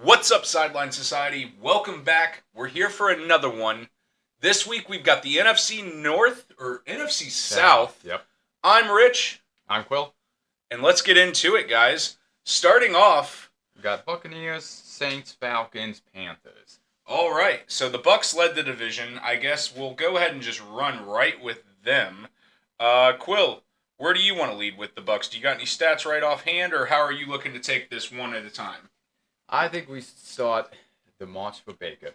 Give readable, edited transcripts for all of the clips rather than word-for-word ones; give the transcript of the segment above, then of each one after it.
What's up, Sideline Society? Welcome back. We're here for another one. This week we've got the NFC North, or NFC South. Yep. I'm Rich. I'm Quill. And let's get into it, guys. Starting off... We've got Buccaneers, Saints, Falcons, Panthers. All right. So the Bucs led the division. I guess we'll go ahead and just run right with them. Quill, where do you want to lead with the Bucs? Do you got any stats right offhand, or how are you looking to take this one at a time? I think we start the march for Baker.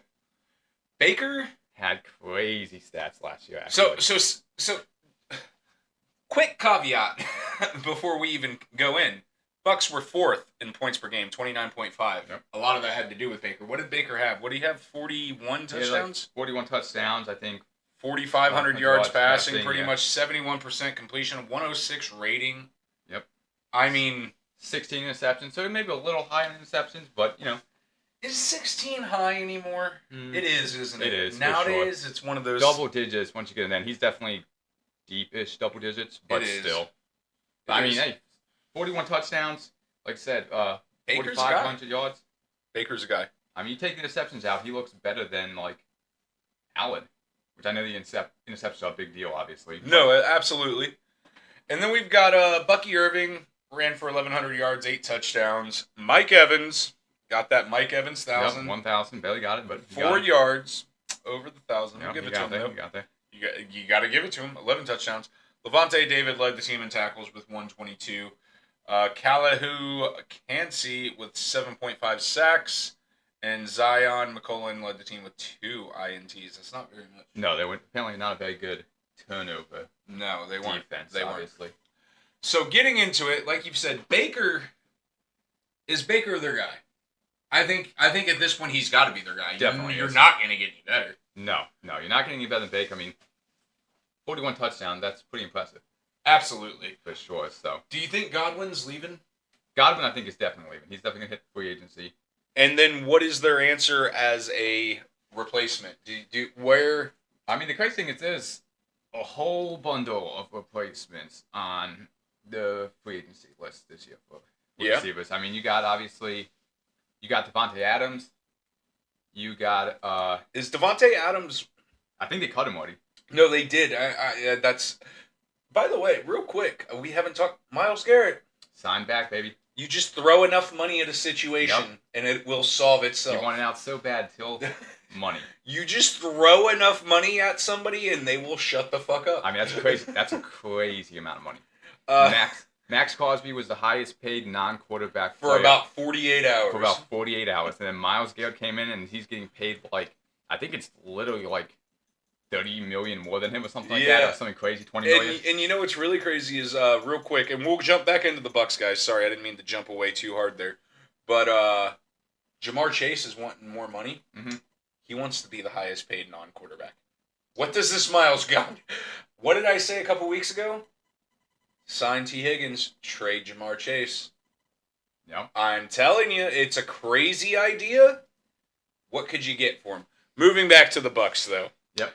Baker had crazy stats last year, actually. So, quick caveat before we even go in. Bucs were fourth in points per game, 29.5. Yep. A lot of that had to do with Baker. What did Baker have? What did he have? 41 touchdowns? 41 touchdowns, I think. 4,500 yards passing, pretty yeah. much 71% completion, 106 rating. Yep. I mean... 16 interceptions, so maybe a little high on interceptions, but, you know. Is 16 high anymore? It is, isn't it? It is, nowadays, sure. It's one of those... Double digits once you get in there. He's definitely deep-ish double digits, but still. I mean, hey, 41 touchdowns, like I said, Baker's 4,500 yards. Baker's a guy. I mean, you take the interceptions out, he looks better than, like, Allen, which I know the interceptions are a big deal, obviously. No, absolutely. And then we've got Bucky Irving, ran for 1,100 yards, 8 touchdowns. Mike Evans, got that Mike Evans 1,000. Yep, 1,000, barely got it, but 4 yards, over the 1,000. We'll yep, give it to him, though. You got there. You got to give it to him. 11 touchdowns. Levante David led the team in tackles with 122. Calahu Cansey with 7.5 sacks. And Zion McCollum led the team with 2 INTs. That's not very much. No, they were apparently not a very good turnover. No, they weren't. Defense, they obviously. Weren't. So getting into it, like you've said, Baker is Baker their guy. I think at this point he's got to be their guy. Definitely, you're not going to get any better. No, you're not getting any better than Baker. I mean, 41 touchdowns, that's pretty impressive. Absolutely, for sure. So, do you think Godwin's leaving? Godwin, I think, is definitely leaving. He's definitely gonna hit free agency. And then, what is their answer as a replacement? Where? I mean, the crazy thing is, there's a whole bundle of replacements on the free agency list this year for receivers. I mean, you got Devontae Adams. You got Is Devontae Adams? I think they cut him already. No, they did. That's. By the way, real quick, we haven't talked. Myles Garrett. Sign back, baby. You just throw enough money at a situation, and it will solve itself. You want it out so bad till money. You just throw enough money at somebody, and they will shut the fuck up. I mean, that's crazy. That's a crazy amount of money. Max Crosby was the highest paid non-quarterback for about 48 hours. For about 48 hours. And then Myles Garrett came in, and he's getting paid, like, I think it's literally, like, 30 million more than him or something like that. Or something crazy, 20 million. And you know what's really crazy is, real quick, and we'll jump back into the Bucs, guys. Sorry, I didn't mean to jump away too hard there. But Jamar Chase is wanting more money. Mm-hmm. He wants to be the highest paid non-quarterback. What does this Myles got? What did I say a couple weeks ago? Sign T. Higgins, trade Jamar Chase. Yep. I'm telling you, it's a crazy idea. What could you get for him? Moving back to the Bucs, though. Yep.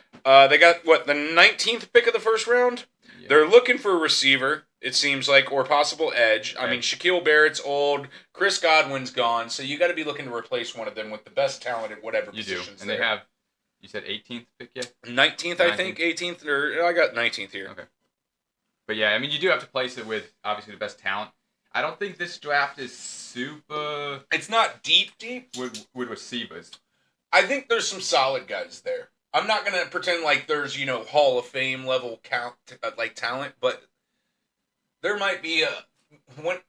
They got, the 19th pick of the first round? Yep. They're looking for a receiver, it seems like, or possible edge. I mean, Shaquille Barrett's old, Chris Godwin's gone, so you got to be looking to replace one of them with the best talent at whatever positions. You do. And they have, you said 18th pick yet? 19th, I think. 18th, or I got 19th here. Okay. But yeah, I mean, you do have to place it with, obviously, the best talent. I don't think this draft is super... It's not deep. With receivers. I think there's some solid guys there. I'm not going to pretend like there's, Hall of Fame level talent, but there might be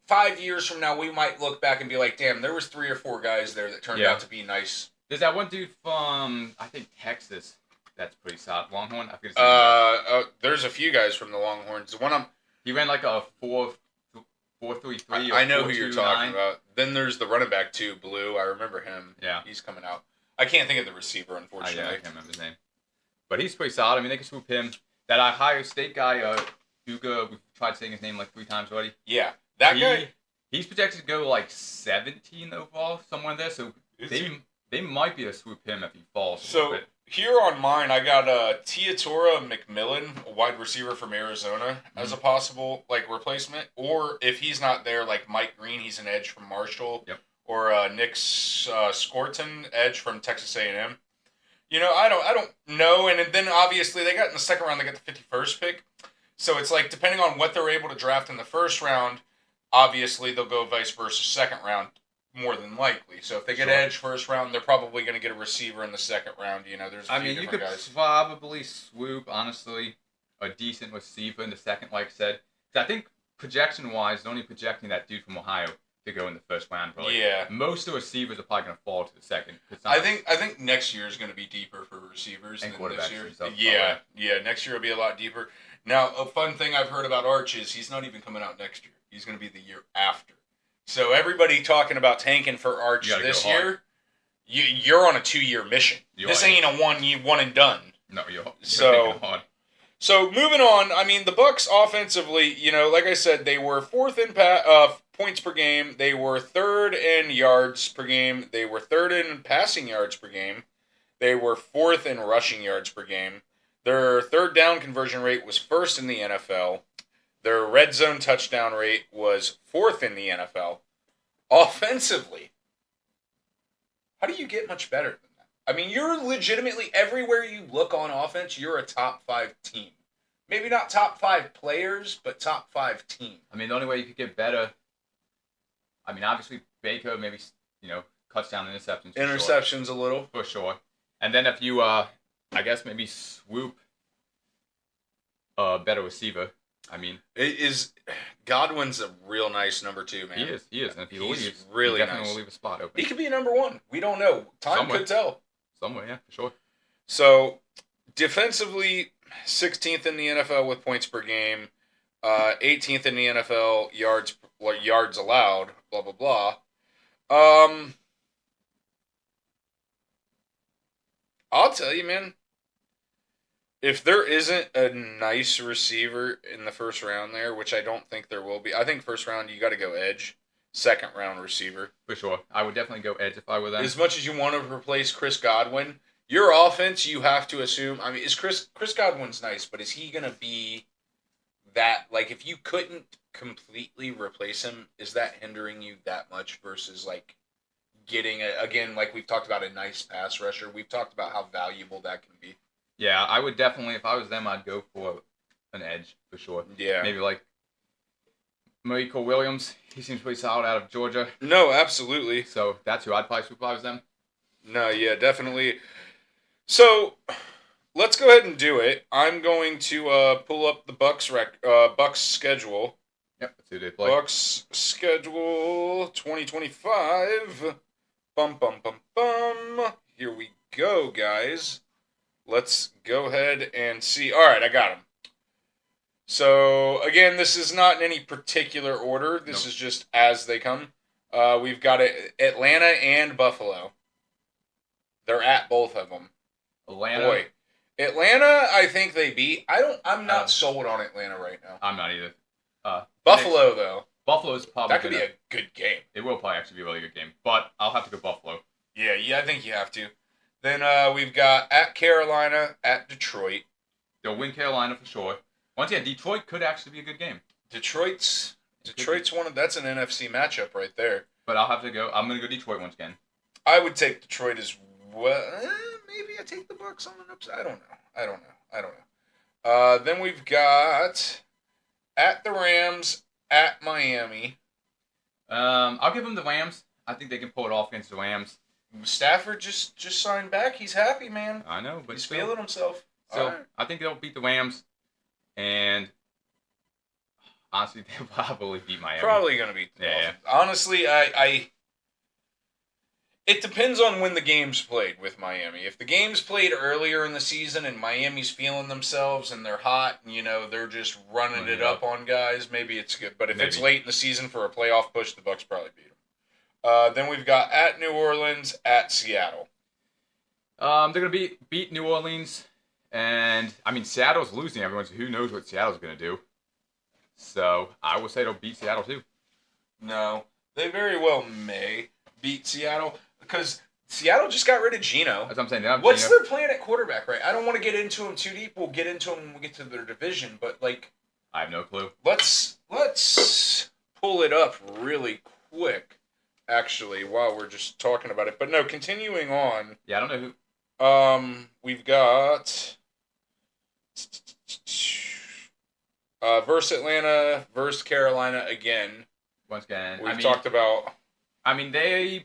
5 years from now, we might look back and be like, damn, there was 3 or 4 guys there that turned out to be nice. There's that one dude from, I think, Texas. That's pretty solid. Longhorn? I forget his name. There's a few guys from the Longhorns. The one he ran like a 4.33. I know who you're talking about. Then there's the running back too, Blue. I remember him. Yeah. He's coming out. I can't think of the receiver, unfortunately. I can't remember his name. But he's pretty solid. I mean, they can swoop him. That Ohio State guy, Duga, we've tried saying his name like 3 times already. Yeah. That guy? He's projected to go like 17 overall, somewhere in there. So they might be able to swoop him if he falls a little bit. Here on mine, I got Teodoro McMillan, a wide receiver from Arizona, as a possible replacement. Or if he's not there, like Mike Green, he's an edge from Marshall. Yep. or Nick Scorton, edge from Texas A&M. I don't know. And then obviously they got in the second round, they got the 51st pick. So it's like depending on what they're able to draft in the first round, obviously they'll go vice versa second round more than likely. So if they get edge first round, they're probably going to get a receiver in the second round. There's a few you could guys. probably swoop, honestly, a decent receiver in the second, like I said. I think projection-wise, they're only projecting that dude from Ohio to go in the first round. Probably. Yeah. Most of the receivers are probably going to fall to the second. I think next year is going to be deeper for receivers than this year. Yeah. Next year will be a lot deeper. Now, a fun thing I've heard about Arch is he's not even coming out next year. He's going to be the year after. So everybody talking about tanking for Arch this year, you're on a 2-year mission. This ain't a one and done. No, you're hard. So moving on, the Bucs offensively, like I said, they were fourth in points per game. They were third in yards per game. They were third in passing yards per game. They were fourth in rushing yards per game. Their third down conversion rate was first in the NFL. Their red zone touchdown rate was fourth in the NFL. Offensively, how do you get much better than that? You're legitimately, everywhere you look on offense, you're a top 5 team. Maybe not top 5 players, but top 5 team. The only way you could get better, obviously Baker maybe, cuts down interceptions. Interceptions a little. For sure. And then if you, maybe swoop a better receiver. Godwin's a real nice number 2, man. He is. And if he leaves, really he definitely nice. will leave a spot open. He could be number 1. We don't know. Time could tell. Somewhere, yeah, for sure. So, defensively, 16th in the NFL with points per game, 18th in the NFL yards allowed, blah, blah, blah. I'll tell you, man, if there isn't a nice receiver in the first round there, which I don't think there will be, I think first round you got to go edge, second round receiver. For sure. I would definitely go edge if I were them. As much as you want to replace Chris Godwin, your offense, you have to assume, is Chris Godwin's nice, but is he going to be that, like, if you couldn't completely replace him, is that hindering you that much versus, like, getting, again, like we've talked about, a nice pass rusher? We've talked about how valuable that can be. Yeah, I would definitely, if I was them, I'd go for an edge, for sure. Yeah. Maybe like Miracle Williams. He seems pretty solid out of Georgia. No, absolutely. So that's who I'd probably swoop if I was them. No, yeah, definitely. So let's go ahead and do it. I'm going to pull up the Bucs schedule. Yep, let's see who they play. Bucs schedule 2025. Bum, bum, bum, bum. Here we go, guys. Let's go ahead and see. All right, I got them. So, again, this is not in any particular order. This is just as they come. We've got Atlanta and Buffalo. They're at both of them. Atlanta, I think they beat. I'm not sold on Atlanta right now. I'm not either. Buffalo, though. Buffalo's probably that could be a good game. It will probably actually be a really good game, but I'll have to go Buffalo. Yeah, I think you have to. Then we've got at Carolina, at Detroit. They'll win Carolina for sure. Once again, Detroit could actually be a good game. Detroit's that's an NFC matchup right there. But I'll have to go. I'm going to go Detroit once again. I would take Detroit as well. Maybe I take the Bucs on an upset. I don't know. Then we've got at the Rams, at Miami. I'll give them the Rams. I think they can pull it off against the Rams. Stafford just signed back. He's happy, man. I know, but he's feeling himself. So right. I think they'll beat the Rams, and honestly, they'll probably beat Miami. Probably gonna beat the Dolphins. Yeah. Honestly, it depends on when the game's played with Miami. If the game's played earlier in the season and Miami's feeling themselves and they're hot and, they're just running it up on guys, maybe it's good. But if it's late in the season for a playoff push, the Bucs probably beat them. Then we've got at New Orleans, at Seattle. They're going to beat New Orleans. And, Seattle's losing everyone, so who knows what Seattle's going to do. So, I will say they'll beat Seattle, too. No, they very well may beat Seattle. Because Seattle just got rid of Geno. That's what I'm saying. What's their plan at quarterback, right? I don't want to get into them too deep. We'll get into them when we get to their division. But, I have no clue. Let's pull it up really quick. actually, while we're just talking about it. But no, continuing on. Yeah, I don't know who. We've got versus Atlanta, versus Carolina again. Once again, We've talked about. I mean, I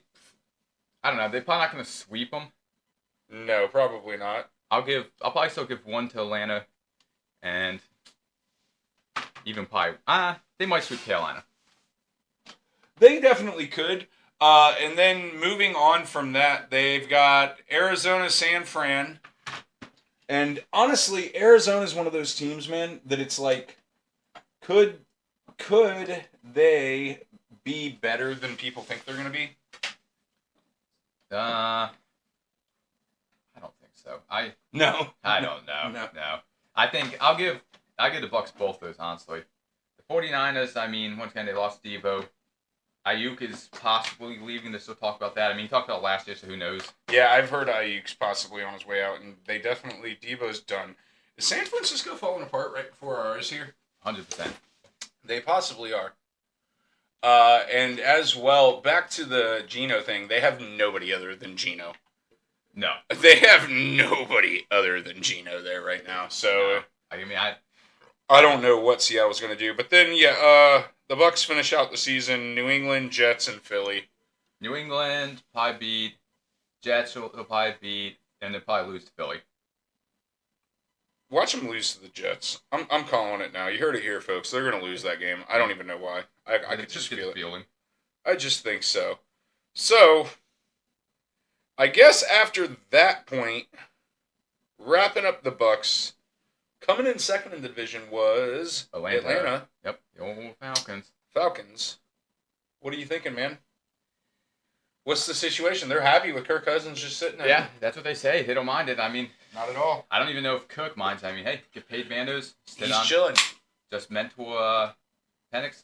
don't know. They're probably not going to sweep them. No, probably not. I'll probably still give one to Atlanta, and even probably they might sweep Carolina. They definitely could. And then moving on from that, they've got Arizona, San Fran. And honestly, Arizona is one of those teams, man, that it's like, could they be better than people think they're going to be? I don't think so. I don't know. No. I think I'll give the Bucks both those, honestly. The 49ers, I mean, once again, they lost Debo. Ayuk is possibly leaving. There's still talk about that. I mean, he talked about last year, so who knows? Yeah, I've heard Ayuk's possibly on his way out, and Debo's done. Is San Francisco falling apart right before ours here? 100%. They possibly are. And as well, back to the Geno thing, they have nobody other than Geno. No. They have nobody other than Geno there right now, so... No. I don't know what Seattle's going to do, but then, the Bucks finish out the season, New England, Jets, and Philly. New England probably beat, Jets will probably beat, and they'll probably lose to Philly. Watch them lose to the Jets. I'm calling it now. You heard it here, folks. They're going to lose that game. I don't even know why. I could just feel it. Feeling. I just think so. So, I guess after that point, wrapping up the Bucks, coming in second in the division was Atlanta. Yep, the old Falcons. Falcons. What are you thinking, man? What's the situation? They're happy with Kirk Cousins just sitting there. Yeah, that's what they say. They don't mind it. I mean, not at all. I don't even know if Cook minds. I mean, hey, get paid Mandos. He's chilling. Just mentor Penix.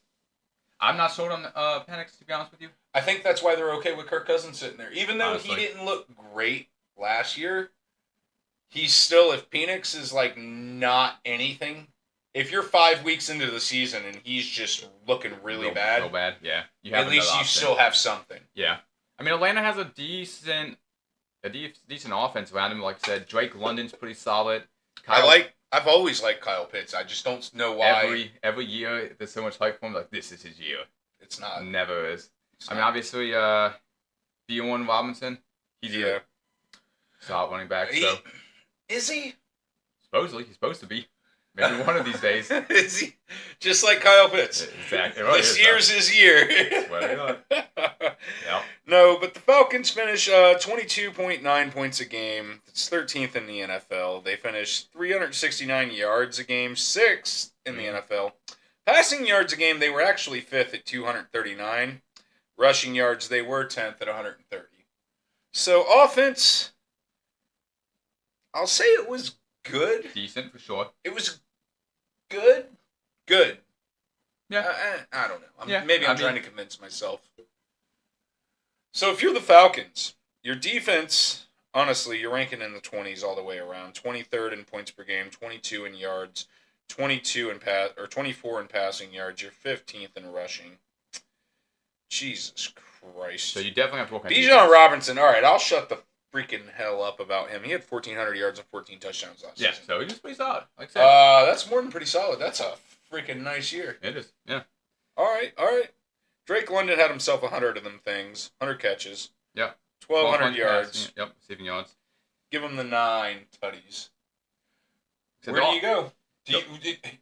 I'm not sold on Penix, to be honest with you. I think that's why they're okay with Kirk Cousins sitting there. Even though Honestly. he didn't look great last year, he's still, if Penix is like not anything, if you're 5 weeks into the season and he's just looking really bad. So bad, yeah. At least you still have something. Yeah. I mean, Atlanta has a decent offense around him. Like I said, Drake London's pretty solid. I've always liked Kyle Pitts. I just don't know why. Every year there's so much hype for him. Like, this is his year. It's not. Never is. I mean, obviously, Bijan Robinson. He's a solid running back. Is he? Supposedly, he's supposed to be. Maybe one of these days. Is he? Just like Kyle Pitts. Exactly. This year's his year. Yep. No, but the Falcons finish 22.9 points a game. It's 13th in the NFL. They finished 369 yards a game, 6th in the NFL. Passing yards a game, they were actually 5th at 239. Rushing yards, they were 10th at 130. So offense, I'll say it was good. Decent for sure. It was good. Good. Yeah. I don't know. Maybe I'm trying to convince myself. So if you're the Falcons, your defense, honestly, you're ranking in the 20s all the way around. 23rd in points per game, 22 in yards, 24 in passing yards. You're 15th in rushing. Jesus Christ. So you definitely have to work on Bijan Robinson, all right, I'll shut the freaking hell up about him. He had 1,400 yards and 14 touchdowns last season. Yeah, so he was pretty solid. Like I said. That's more than pretty solid. That's a freaking nice year. It is, yeah. All right. Drake London had himself 100 of them things, 100 catches. Yeah. 1,200 yards. Yep, receiving yards. Give him the 9 tutties. So where do you go?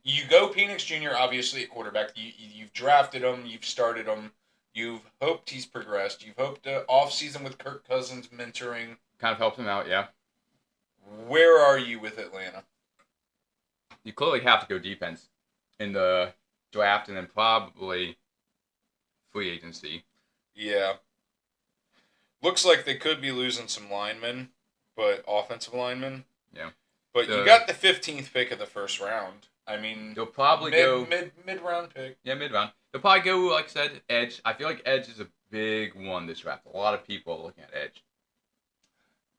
You go Penix Jr., obviously, at quarterback. You've drafted him. You've started him. You've hoped he's progressed. You've hoped off-season with Kirk Cousins mentoring. Kind of helped him out, yeah. Where are you with Atlanta? You clearly have to go defense in the draft and then probably free agency. Yeah. Looks like they could be losing some linemen, but offensive linemen. Yeah. But you got the 15th pick of the first round. I mean, they'll probably go mid-round pick. Yeah, mid-round. They'll probably go, like I said, edge. I feel like edge is a big one this draft. A lot of people are looking at edge.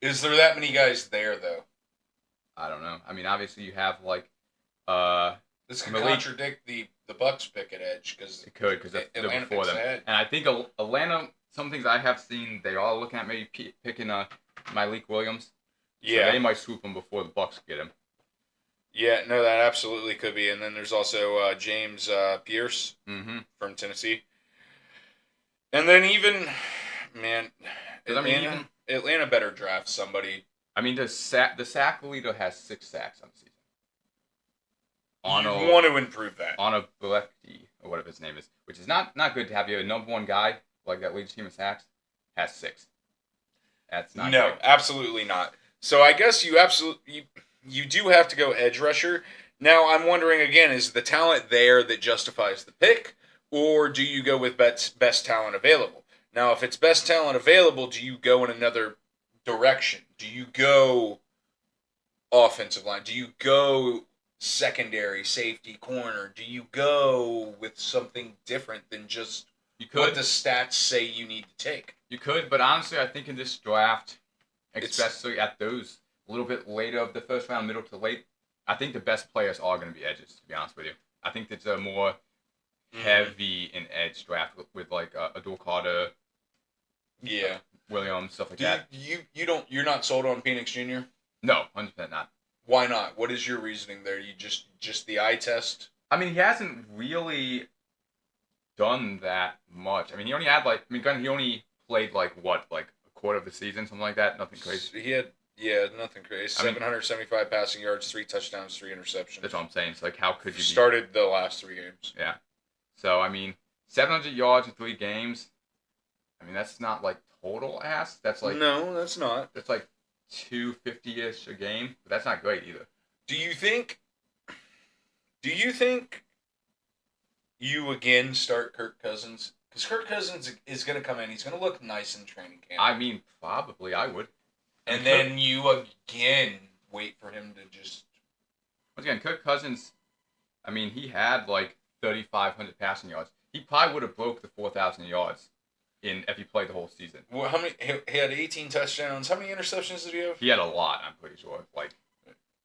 Is there that many guys there, though? I don't know. I mean, obviously you have, like, this could contradict the Bucks pick at edge. It could, because they're before them. Ahead. And I think Atlanta some things I have seen, they are looking at maybe picking Malik Williams. Yeah. So they might swoop him before the Bucks get him. Yeah, no, that absolutely could be. And then there's also James Pierce from Tennessee. And then even, man, Atlanta better draft somebody. I mean, the sack leader has 6 sacks on the season. You want to improve that. On a Blecki, or whatever his name is, which is not good to have your number one guy, like that leads team in sacks, has 6. That's not No, great. Absolutely not. So I guess you do have to go edge rusher. Now I'm wondering again, is the talent there that justifies the pick, or do you go with best talent available? Now, if it's best talent available, do you go in another direction? Do you go offensive line? Do you go secondary, safety, corner? Do you go with something different than just what the stats say you need to take? You could, but honestly, I think in this draft, especially at those a little bit later of the first round, middle to late, I think the best players are going to be edges, to be honest with you. I think it's a more heavy in edge draft with like Abdul Carter, Williams, stuff like that. You're not sold on Penix Jr.? No, 100% not. Why not? What is your reasoning there? You just the eye test? I mean, he hasn't really done that much. I mean, he only had he only played like a quarter of the season, something like that. Nothing crazy. He had nothing crazy. 775 passing yards, 3 touchdowns, 3 interceptions. That's what I'm saying. It's like, how could you started the last 3 games? Yeah. So I mean, 700 yards in 3 games. I mean, that's not like total ass. That's like no, that's not. That's like 250-ish a game, but that's not great either. Do you think you again start Kirk Cousins? Because Kirk Cousins is going to come in. He's going to look nice in training camp. I mean, probably I would. And then you again wait for him to just... Once again, Kirk Cousins, I mean, he had like 3,500 passing yards. He probably would have broke the 4,000 yards if he played the whole season. Well, how many? He had 18 touchdowns. How many interceptions did he have? He had a lot, I'm pretty sure. Like,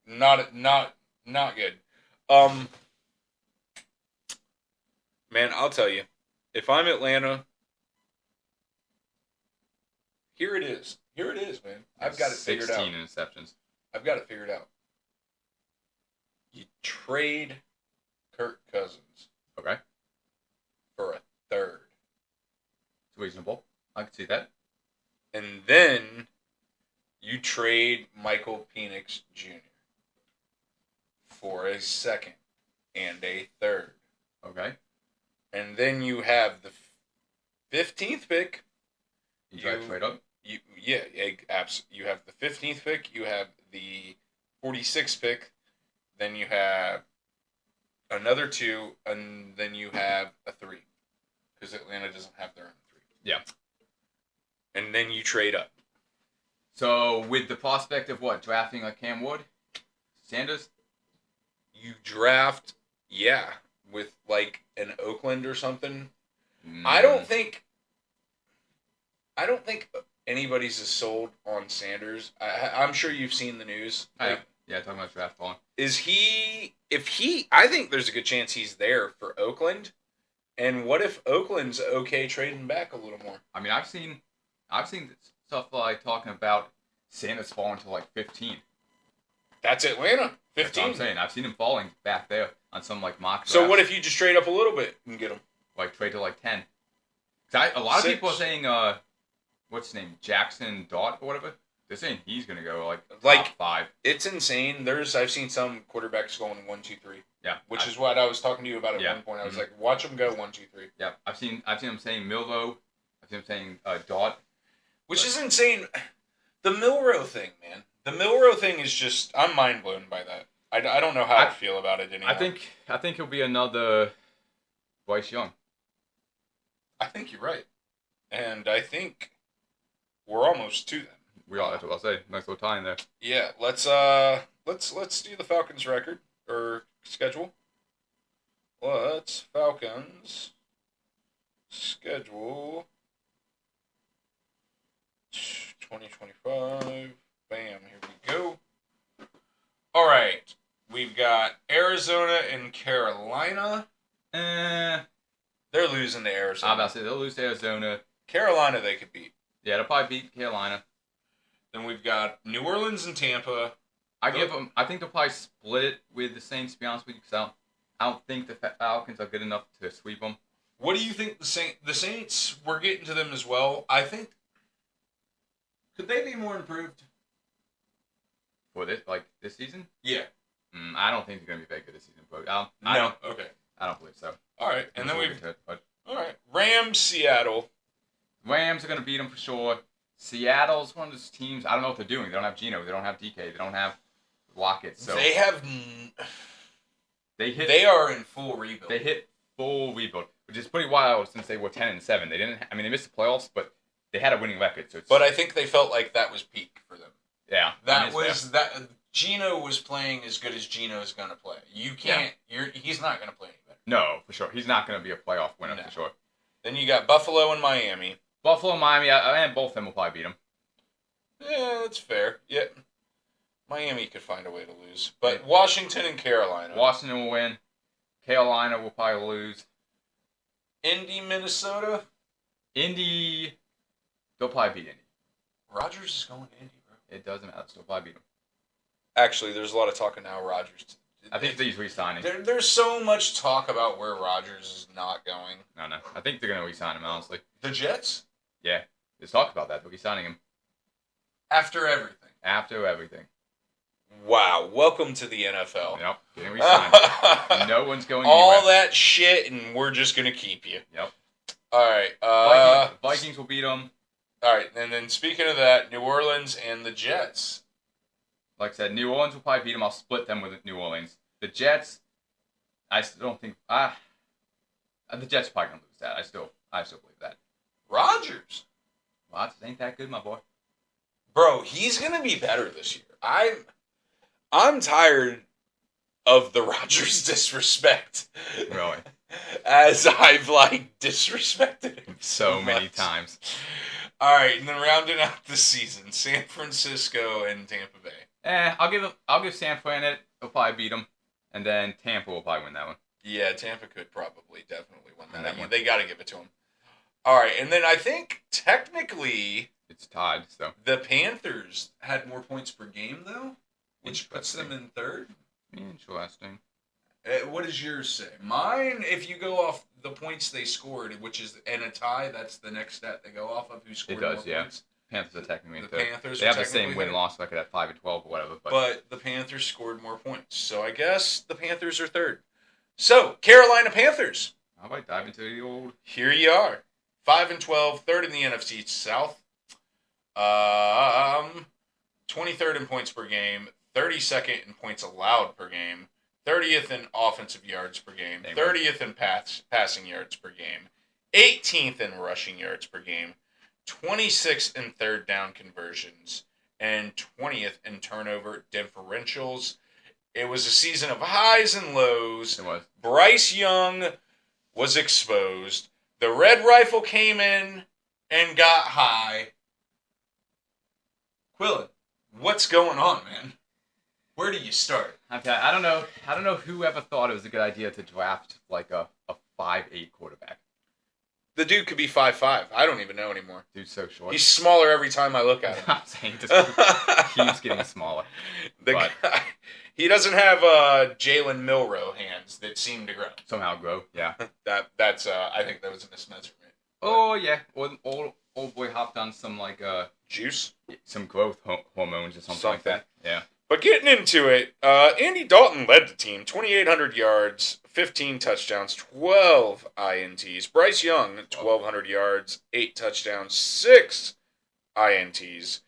not good. Man, I'll tell you, if I'm Atlanta, here it is. Here it is, man. I've got it figured out. 16 interceptions. I've got it figured out. You trade Kirk Cousins. Okay. For a third. It's reasonable. I can see that. And then you trade Michael Penix Jr. for a second and a third. Okay. And then you have the 15th pick. You try to trade up? You have the 15th pick. You have the 46th pick. Then you have another 2, and then you have a 3. Because Atlanta doesn't have their own 3. Yeah. And then you trade up. So, with the prospect of what? Drafting like Cam Wood? Sanders? You draft, with like an Oakland or something. I don't think anybody's as sold on Sanders. I'm sure you've seen the news. Yeah, talking about draft falling. I think there's a good chance he's there for Oakland. And what if Oakland's okay trading back a little more? I mean, I've seen stuff like talking about Sanders falling to like 15. That's Atlanta. 15. That's what I'm saying. I've seen him falling back there on some like mock drafts. So what if you just trade up a little bit and get him? Like trade to like 10. A lot of people are saying, what's his name, Jackson Dart or whatever. They're saying he's gonna go like top 5. It's insane. I've seen some quarterbacks going 1, 2, 3. Yeah, which is what I was talking to you about at one point. I was like, watch them go 1, 2, 3. Yeah, I've seen him saying Milrow. I've seen him saying Dart, which is insane. The Milrow thing, man. The Milrow thing is just, I'm mind blown by that. I don't know how I feel about it anymore. I think he'll be another Bryce Young. I think you're right, and I think we're almost to them. We are. That's what I'll say. Nice little tie in there. Yeah, let's do the Falcons record or schedule. Let's Falcons schedule 2025. Bam, here we go. All right, we've got Arizona and Carolina. They're They're losing to Arizona. I'm about to say they'll lose to Arizona. Carolina they could beat. Yeah, they'll probably beat Carolina. Then we've got New Orleans and Tampa. I think they'll probably split it with the Saints, to be honest with you, because I don't think the Falcons are good enough to sweep them. What do you think the Saints, we're getting to them as well. I think, could they be more improved? For this season? Yeah. I don't think they're going to be very good this season. But Okay. I don't believe so. All right. And then all right. Rams, Seattle. Rams are going to beat them for sure. Seattle's one of those teams, I don't know what they're doing. They don't have Geno. They don't have DK. They don't have Lockett. So they have... They are in full rebuild. They hit full rebuild, which is pretty wild since they were 10-7. They didn't. I mean, they missed the playoffs, but they had a winning record. But I think they felt like that was peak for them. Yeah, that. Geno was playing as good as Geno's gonna play. You can't. Yeah. He's not gonna play any better. No, for sure. He's not gonna be a playoff winner for sure. Then you got Buffalo and Miami. Buffalo and Miami, and both of them will probably beat them. Yeah, that's fair. Yeah, Miami could find a way to lose, but Washington and Carolina. Washington will win. Carolina will probably lose. Indy, Minnesota. Indy, they'll probably beat Indy. Rodgers is going to Indy, bro. It doesn't matter. They'll probably beat them. Actually, there's a lot of talk of now Rodgers. I think he's re-signing. There's so much talk about where Rodgers is not going. No. I think they're going to re-sign him, honestly. The Jets? Yeah. There's talk about that. They'll be signing him. After everything. After everything. Wow. Welcome to the NFL. Yep. Getting re-signed. No one's going anywhere. All that shit, and we're just going to keep you. Yep. All right. Vikings will beat them. All right. And then speaking of that, New Orleans and the Jets. Like I said, New Orleans will probably beat them. I'll split them with New Orleans. The Jets, I still don't think... the Jets are probably going to lose that. I still believe that. Rodgers ain't that good, my boy. Bro, he's going to be better this year. I'm tired of the Rodgers disrespect. Really? As I've, disrespected him so many times. All right, and then rounding out the season, San Francisco and Tampa Bay. I'll give San Fran it. They'll probably beat them. And then Tampa will probably win that one. Yeah, Tampa could definitely win that one. They got to give it to them. All right, and then I think technically it's tied. So the Panthers had more points per game though, which puts them in third. Interesting. What does yours say? Mine, if you go off the points they scored, which is in a tie, that's the next stat they go off of. Who scored more points? Panthers are technically in third. Panthers they have the same win-loss record at 5-12 or whatever. But the Panthers scored more points, so I guess the Panthers are third. So Carolina Panthers. How about dive into the old? Here you are, 5-12, third in the NFC South. 23rd in points per game, 32nd in points allowed per game, 30th in offensive yards per game, 30th in passing yards per game, 18th in rushing yards per game, 26th in third down conversions, and 20th in turnover differentials. It was a season of highs and lows. It was. Bryce Young was exposed. The Red Rifle came in and got high. Quillen, what's going on, man? Where do you start? Okay, I don't know who ever thought it was a good idea to draft a 5'8" quarterback. The dude could be 5'5". I don't even know anymore. Dude's so short. He's smaller every time I look at him. I'm saying he just keeps getting smaller. Guy, he doesn't have Jalen Milroe hands that seem to grow. Somehow grow, yeah. That's I think that was a mismeasurement. Oh yeah, old boy hopped on some juice, some growth hormones or something like that. Yeah. But getting into it, Andy Dalton led the team, 2,800 yards, 15 touchdowns, 12 INTs. Bryce Young, 1,200 yards, 8 touchdowns, 6 INTs.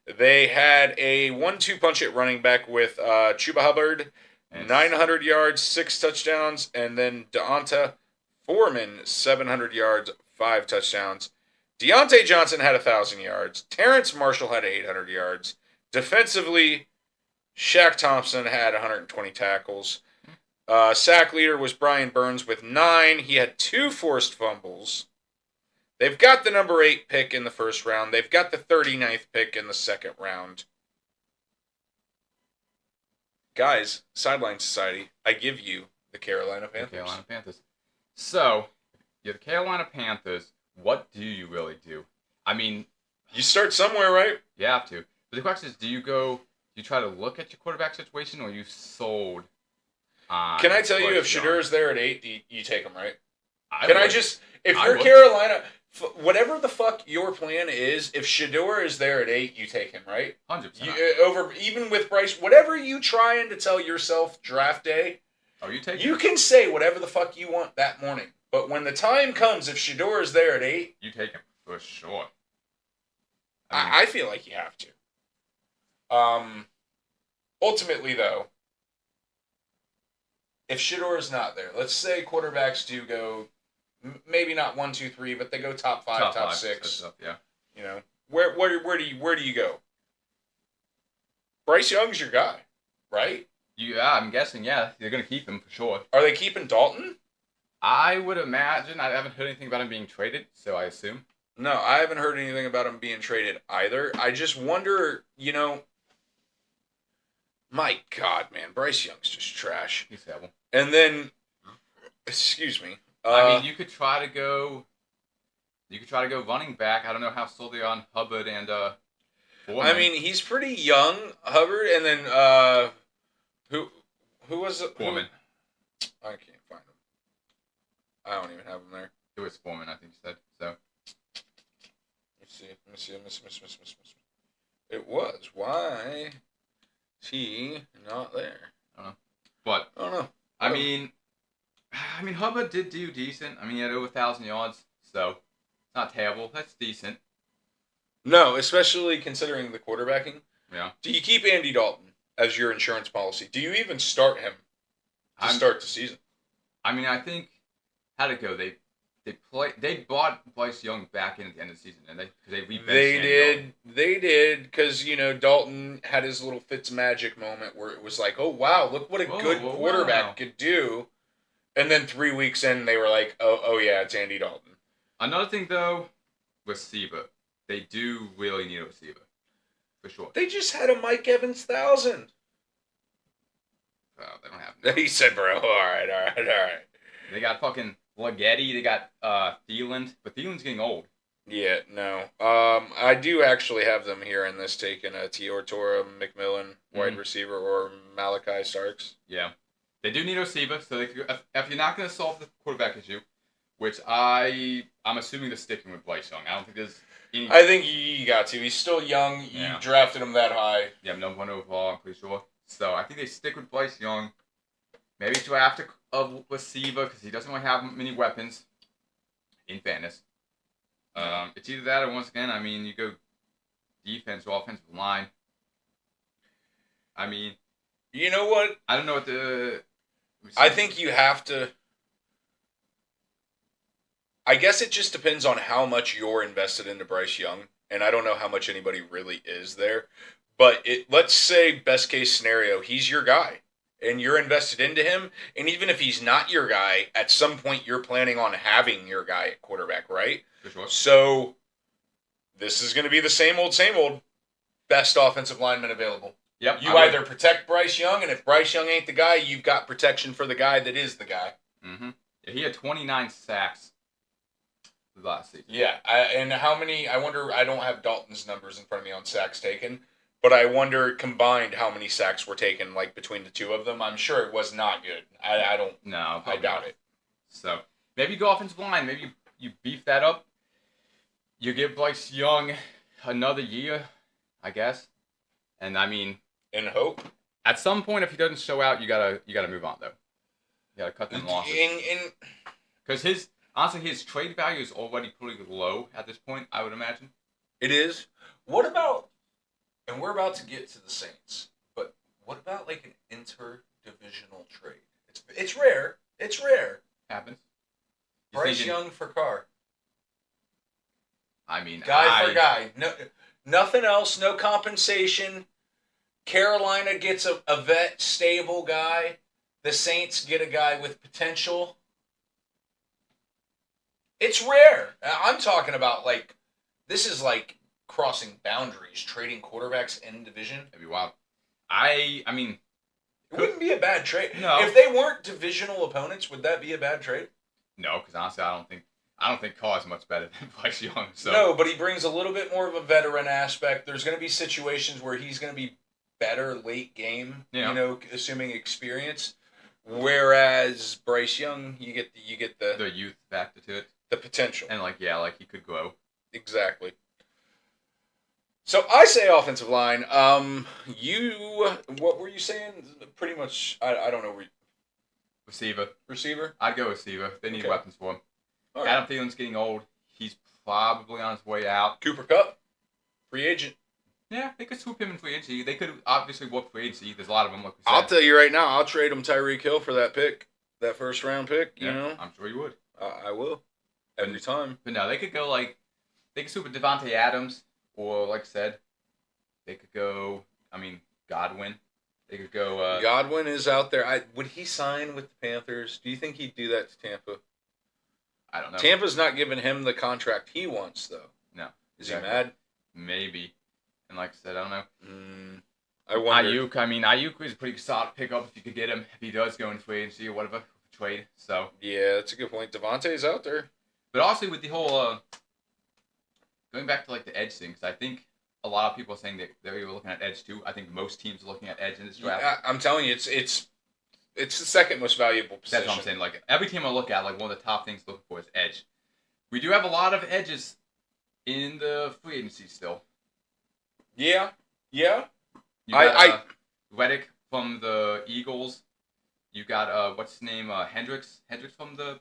They had a 1-2 punch at running back with Chuba Hubbard, 900 yards, 6 touchdowns, and then Deonta Foreman, 700 yards, 5 touchdowns. Deontay Johnson had 1,000 yards. Terrence Marshall had 800 yards. Defensively, Shaq Thompson had 120 tackles. Sack leader was Brian Burns with 9. He had 2 forced fumbles. They've got the number 8 pick in the first round. They've got the 39th pick in the second round. Guys, Sideline Society, I give you the Carolina Panthers. So, you're the Carolina Panthers. what do you really do? I mean, You start somewhere, right? you have to. But the question is, do you try to look at your quarterback situation, or you sold on Can I tell you, if Bryce Young? Shadur's there at 8, you take him, right? Would. If I you're would. Carolina, whatever the fuck your plan is, if Shador is there at 8, you take him, right? 100%. Over even with Bryce, whatever you trying to tell yourself draft day, Oh, you take you him. can say whatever the fuck you want that morning. But when the time comes, if Shador is there at 8, You take him for sure. I feel like you have to. Ultimately, though, if Shador is not there, let's say quarterbacks do go, maybe not 1, 2, 3, but they go top 5, top 6. Stuff, yeah. You know, where do you go? Bryce Young's your guy, right? Yeah, I'm guessing. Yeah, they're gonna keep him for sure. Are they keeping Dalton? I would imagine. I haven't heard anything about him being traded, so I assume. No, I haven't heard anything about him being traded either. I just wonder, my God, man, Bryce Young's just trash. He's terrible. And then, excuse me. I mean, you could try to go running back. I don't know how sold they are on Hubbard and Foreman. I mean, he's pretty young, Hubbard, and then who was it? Foreman. I can't find him. I don't even have him there. It was Foreman, I think you said. So. Let me see. It was. Why is he not there? I don't know. But I don't know. I mean, Hubbard did do decent. I mean, he had over 1,000 yards, so it's not terrible. That's decent. No, especially considering the quarterbacking. Yeah. Do you keep Andy Dalton as your insurance policy? Do you even start him to start the season? I mean, I think how'd it go? They bought Bryce Young back in at the end of the season, didn't they? Because They did because Dalton had his little Fitzmagic moment where it was like, oh wow, look what a good quarterback could do, and then 3 weeks in they were like, oh yeah, it's Andy Dalton. Another thing though, receiver, they do really need a receiver, for sure. They just had a Mike Evans 1,000. Oh, they don't have. He said, bro, all right. They got fucking Leggetti. They got Thielen, but Thielen's getting old. Yeah, no. I do actually have them here in this taken Tora McMillan, wide receiver, or Malachi Starks. Yeah. They do need a receiver, so if you're not going to solve the quarterback issue, which I'm assuming they're sticking with Bryce Young. I don't think there's any... I think you got to. He's still young. Yeah. You drafted him that high. Yeah, number 1 overall, I'm pretty sure. So I think they stick with Bryce Young. Maybe draft a receiver because he doesn't really have many weapons, in fairness. It's either that or, once again, I mean, you go defense or offensive line. I mean... You know what? I don't know what the... I think you have to... I guess it just depends on how much you're invested into Bryce Young, and I don't know how much anybody really is there. But let's say, best case scenario, he's your guy, and you're invested into him, and even if he's not your guy, at some point you're planning on having your guy at quarterback, right? For sure. So, this is going to be the same old, best offensive lineman available. Yep. You either protect Bryce Young, and if Bryce Young ain't the guy, you've got protection for the guy that is the guy. Mm-hmm. Yeah, he had 29 sacks last season. Yeah, and how many, I wonder, I don't have Dalton's numbers in front of me on sacks taken, but I wonder combined how many sacks were taken, like, between the two of them. I'm sure it was not good. I don't... No, I doubt it. So, maybe you go offensive line. Maybe you beef that up. You give Bryce Young another year, I guess. And, I mean... In hope. At some point, if he doesn't show out, you gotta move on, though. You gotta cut them losses. Because his trade value is already pretty low at this point, I would imagine. It is. What about... And we're about to get to the Saints, but what about like an interdivisional trade? It's rare. It's rare. Happens. Bryce Young for Carr. I mean, guy for guy. No, nothing else. No compensation. Carolina gets a vet, stable guy. The Saints get a guy with potential. It's rare. I'm talking about like this is like crossing boundaries, trading quarterbacks in division. That'd be wild. I mean... It wouldn't be a bad trade. No. If they weren't divisional opponents, would that be a bad trade? No, because honestly, I don't think Carr is much better than Bryce Young. So. No, but he brings a little bit more of a veteran aspect. There's going to be situations where he's going to be better late game, assuming experience. Whereas Bryce Young, you get the youth factor to it, the potential, and he could grow. Exactly. So I say offensive line. What were you saying? Pretty much, I don't know. Receiver. I'd go receiver. They need weapons for him. Right. Adam Thielen's getting old. He's probably on his way out. Cooper Kupp, free agent. Yeah, they could swoop him in free agency. They could obviously work free agency. There's a lot of them, like we said. I'll tell you right now, I'll trade him Tyreek Hill for that pick, that first round pick. You know, I'm sure you would. I will every time. But no, they could go they could swoop with Devontae Adams, or like I said, they could go. Godwin. They could go. Godwin is out there. Would he sign with the Panthers? Do you think he'd do that to Tampa? I don't know. Tampa's not giving him the contract he wants, though. No. Is he mad? Maybe. And like I said, I don't know. I wonder. Ayuk is a pretty solid pickup if you could get him. If he does go in free agency or whatever, trade. So. Yeah, that's a good point. Devontae's out there. But also with the whole, going back to the edge thing, because I think a lot of people are saying that they're looking at edge too. I think most teams are looking at edge in this draft. Yeah, I'm telling you, it's the second most valuable position. That's what I'm saying. Every team I look at, one of the top things to look for is edge. We do have a lot of edges in the free agency still. Yeah. You got Reddick from the Eagles. You got what's his name? Hendricks from the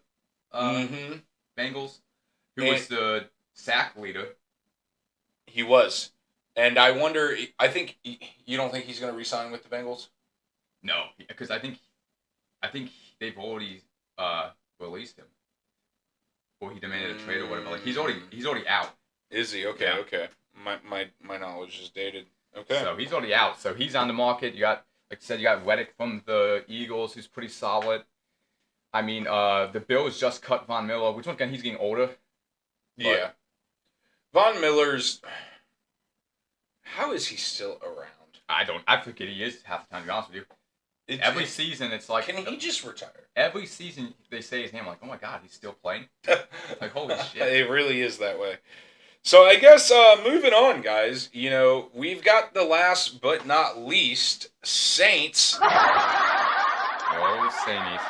Bengals, who was the sack leader. He was, and I wonder. I think you don't think he's going to re-sign with the Bengals? No, because I think they've already released him, or he demanded a trade or whatever. He's already out. Is he? Okay, okay. My knowledge is dated. Okay. So he's already out. So he's on the market. You got, like I said, you got Reddick from the Eagles, who's pretty solid. The Bills just cut Von Miller, which once again he's getting older. Yeah. Von Miller's. How is he still around? I forget he is half the time, to be honest with you. Every season, it's like... Can he just retire? Every season, they say his name, oh my God, he's still playing? Holy shit. It really is that way. So I guess moving on, guys. We've got the last but not least, Saints. Oh, Saints.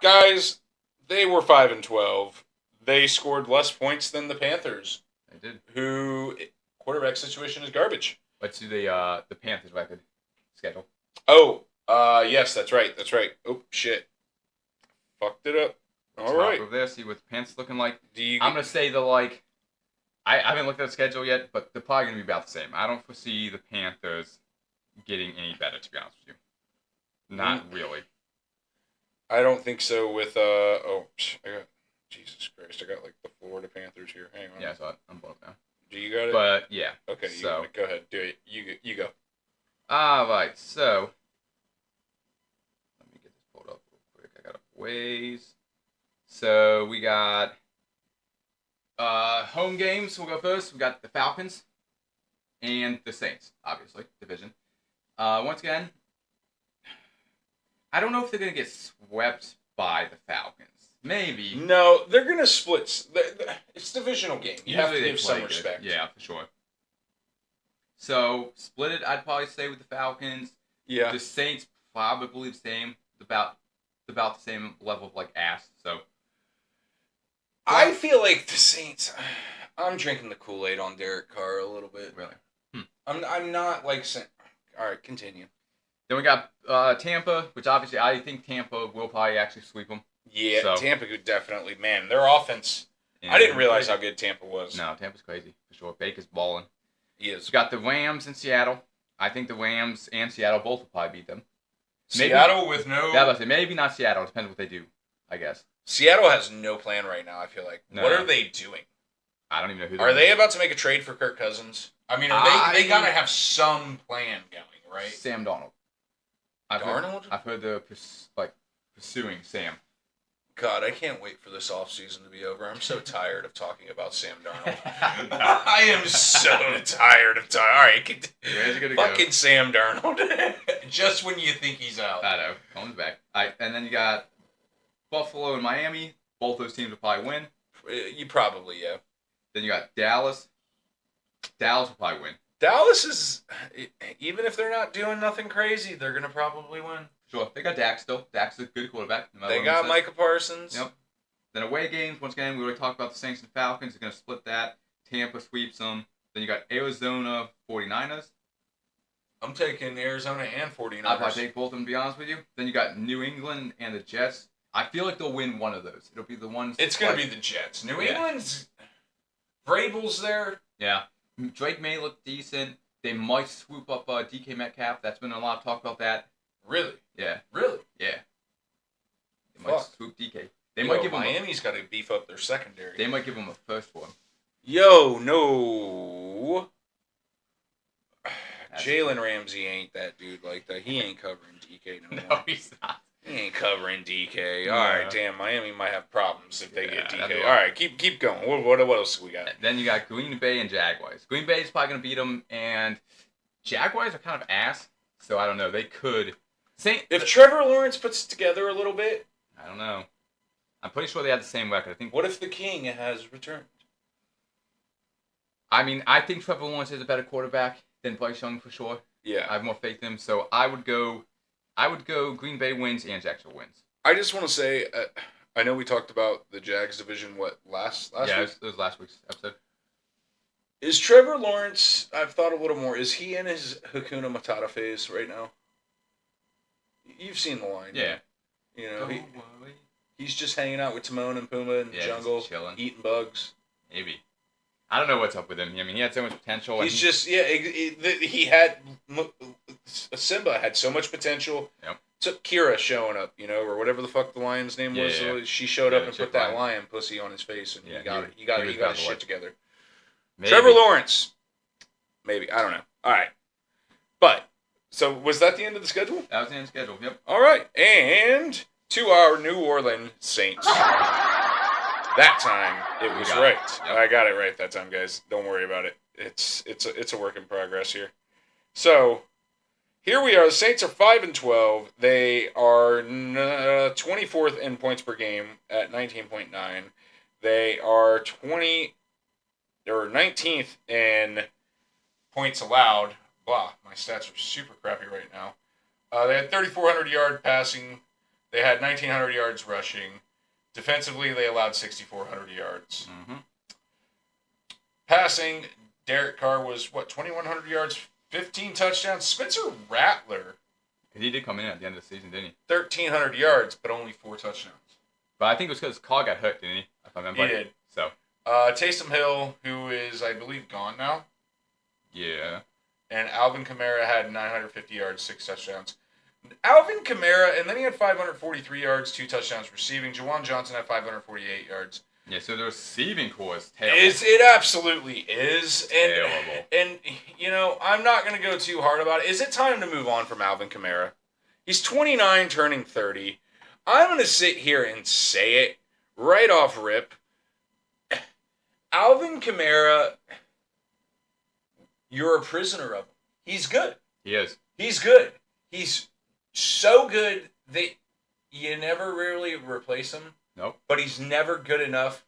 Guys, they were 5-12. They scored less points than the Panthers. They did. Who quarterback situation is garbage. Let's do the Panthers record schedule. Oh, yes, that's right. Oh, shit. Fucked it up. All right. Over there, see what the Panthers looking like. I'm going to say I haven't looked at the schedule yet, but they're probably going to be about the same. I don't foresee the Panthers getting any better, to be honest with you. Not really. I don't think so with, Jesus Christ, I got the Florida Panthers here. Hang on. Yeah, so I'm both now. Do you got it? But, yeah. Okay, go ahead. Do it. You go. Alright, so. Let me get this pulled up real quick. I got a ways. So, we got home games. We'll go first. We got the Falcons and the Saints, obviously, division. Once again, I don't know if they're going to get swept by the Falcons. Maybe. No, they're going to split. It's a divisional game. You have to give some respect. Yeah, for sure. So, split it, I'd probably say, with the Falcons. Yeah. The Saints, probably the same. About the same level of, ass. So. I feel like the Saints... I'm drinking the Kool-Aid on Derek Carr a little bit. Really? I'm not, saying... All right, continue. Then we got Tampa, which obviously I think Tampa will probably actually sweep them. Yeah, so. Tampa could definitely. Man, their offense. Yeah, I didn't realize how good Tampa was. No, Tampa's crazy, for sure. Baker's balling. He is. We got the Rams in Seattle. I think the Rams and Seattle both will probably beat them. Seattle with no... Maybe not Seattle. It depends what they do, I guess. Seattle has no plan right now, I feel like. No. What are they doing? I don't even know who are they about to make a trade for Kirk Cousins? They got to have some plan going, right? Sam Darnold. I've heard they're pursuing Sam. God, I can't wait for this offseason to be over. I'm so tired of talking about Sam Darnold. I am so tired of All right, fucking Sam Darnold. Just when you think he's out. I know. Comes back. All right, and then you got Buffalo and Miami. Both those teams will probably win. You probably, yeah. Then you got Dallas. Dallas will probably win. Dallas is, even if they're not doing nothing crazy, they're going to probably win. Sure. They got Dak still. Dak's a good quarterback. No They got Micah Parsons. Yep. Then away games, once again, we already talked about the Saints and Falcons. They're going to split that. Tampa sweeps them. Then you got Arizona 49ers. I'm taking Arizona and 49ers. I'll probably take both of them, to be honest with you. Then you got New England and the Jets. I feel like they'll win one of those. It'll be the ones. It's going to be the Jets. New England's... Vrabel's there. Yeah. Drake may look decent. They might swoop up DK Metcalf. That's been a lot of talk about that. Really? Yeah. Really? Yeah. They might swoop DK. They might give Miami's got to beef up their secondary. They might give him a first one. Yo, no. Jalen Ramsey ain't that dude like that. He ain't covering DK no more. No, he's not. He ain't covering DK. Yeah. All right, damn. Miami might have problems if they get DK. All right, keep going. What else we got? Then you got Green Bay and Jaguars. Green Bay is probably going to beat them, and Jaguars are kind of ass, so I don't know. They could. If Trevor Lawrence puts it together a little bit. I don't know. I'm pretty sure they had the same record. I think. What if the King has returned? I mean, I think Trevor Lawrence is a better quarterback than Bryce Young for sure. Yeah. I have more faith in him, so I would go Green Bay wins and Jacksonville wins. I just want to say, I know we talked about the Jags division, last week? Yeah, it was last week's episode. Is Trevor Lawrence, I've thought a little more, is he in his Hakuna Matata phase right now? You've seen the line. Yeah. You know, he's just hanging out with Timon and Pumbaa in the jungle, eating bugs. Maybe. I don't know what's up with him. I mean, he had so much potential. He had... Simba had so much potential. Yep. Took Kira showing up, or whatever the fuck the lion's name was. Yeah. She showed up and put that lion pussy on his face, and he got his shit together. Maybe. Trevor Lawrence. Maybe. I don't know. All right. But, so was that the end of the schedule? That was the end of the schedule, yep. All right. And to our New Orleans Saints. That time, it was right. Yep. I got it right that time, guys. Don't worry about it. It's a work in progress here. So, here we are. The Saints are 5-12. They are 24th in points per game at 19.9. They are 19th in points allowed. Blah, my stats are super crappy right now. They had 3,400 yard passing. They had 1,900 yards rushing. Defensively, they allowed 6,400 yards. Mm-hmm. Passing, Derek Carr was, 2,100 yards, 15 touchdowns. Spencer Rattler. He did come in at the end of the season, didn't he? 1,300 yards, but only 4 touchdowns. But I think it was because Carr got hurt, didn't he? If I remember. He did. So. Taysom Hill, who is, I believe, gone now. Yeah. And Alvin Kamara had 950 yards, 6 touchdowns. Alvin Kamara, and then he had 543 yards, 2 touchdowns receiving. Jawan Johnson had 548 yards. Yeah, so the receiving core is terrible. It absolutely is. Terrible. And, I'm not going to go too hard about it. Is it time to move on from Alvin Kamara? He's 29, turning 30. I'm going to sit here and say it right off rip. Alvin Kamara, you're a prisoner of him. He's good. He is. He's good. He's so good that you never really replace him. Nope. But he's never good enough.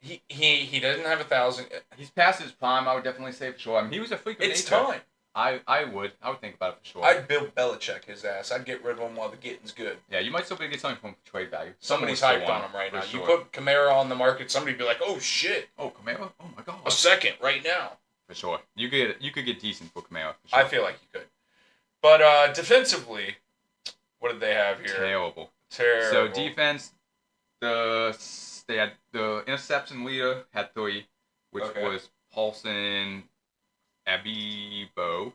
He doesn't have 1,000. He's past his prime, I would definitely say for sure. I mean, he was a freak of nature. It's time. I would think about it for sure. I'd Bill Belichick his ass. I'd get rid of him while the getting's good. Yeah, you might still be able to get something from trade value. Somebody's hyped on him right now. Sure. You put Kamara on the market, somebody'd be like, "Oh shit! Oh, Kamara! Oh my god! A second right now." For sure, you could get decent for Kamara. For sure. I feel like you could. But defensively, what did they have here? Terrible. So defense, they had the interception leader had 3, which was Paulson Abibo.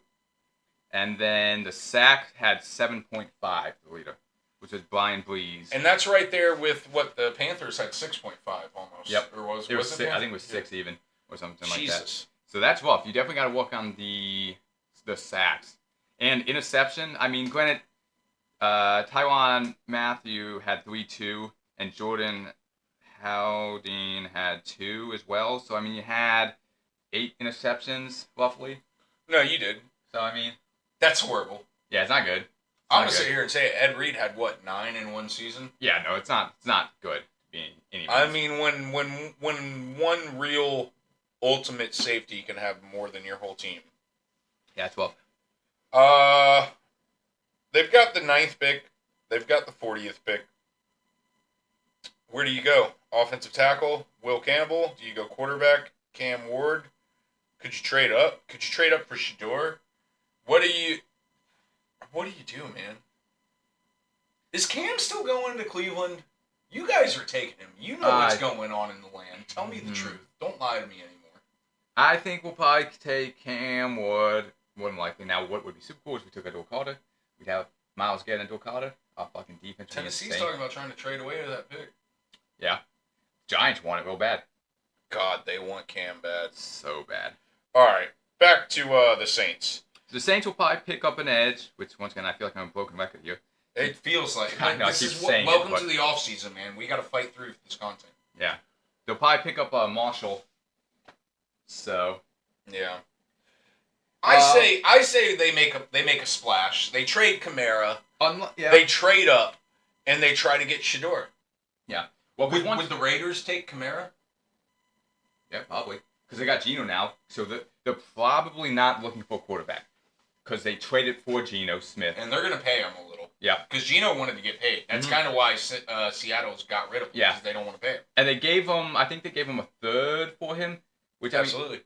And then the sack had 7.5, the leader, which was Brian Breeze. And that's right there with what the Panthers had 6.5 almost. Yep. Or was it? Six, I think it was 6 even, or something like that. Jesus. So that's rough. You definitely got to work on the sacks. And interception, I mean, granted, Tyrann Mathieu had 3-2, and Jordan Howden had 2 as well. So, I mean, you had 8 interceptions, roughly. No, you did. So, I mean... That's horrible. Yeah, it's not good. I'm going to sit here and say Ed Reed had, 9 in one season? Yeah, no, it's not good, to being any. I mean, when one real ultimate safety can have more than your whole team. Yeah, 12. They've got the 9th pick. They've got the 40th pick. Where do you go? Offensive tackle, Will Campbell. Do you go quarterback, Cam Ward? Could you trade up? Could you trade up for Shador? What do you do, man? Is Cam still going to Cleveland? You guys are taking him. You know what's going on in the land. Tell me the truth. Don't lie to me anymore. I think we'll probably take Cam Ward. More than likely. Now, what would be super cool is we took Adol Carter. We'd have Miles Garrett and Adol Carter. Our fucking defense. Tennessee's talking about trying to trade away to that pick. Yeah. Giants want it real bad. God, they want Cam bad. So bad. All right. Back to the Saints. The Saints will probably pick up an edge, which, once again, I feel like I'm a broken record here. It feels like I know, this is welcome to the offseason, man. We got to fight through this content. Yeah. They'll probably pick up Marshall. So. Yeah. I say they make a splash. They trade Kamara. Yeah. They trade up, and they try to get Shador. Yeah. Well, would the Raiders take Kamara? Yeah, probably. Because they got Geno now, so they're probably not looking for a quarterback. Because they traded for Geno Smith. And they're going to pay him a little. Yeah. Because Geno wanted to get paid. That's kind of why Seattle's got rid of him. Yeah. Because they don't want to pay him. And they gave him, I think they gave him a third for him. Which Absolutely.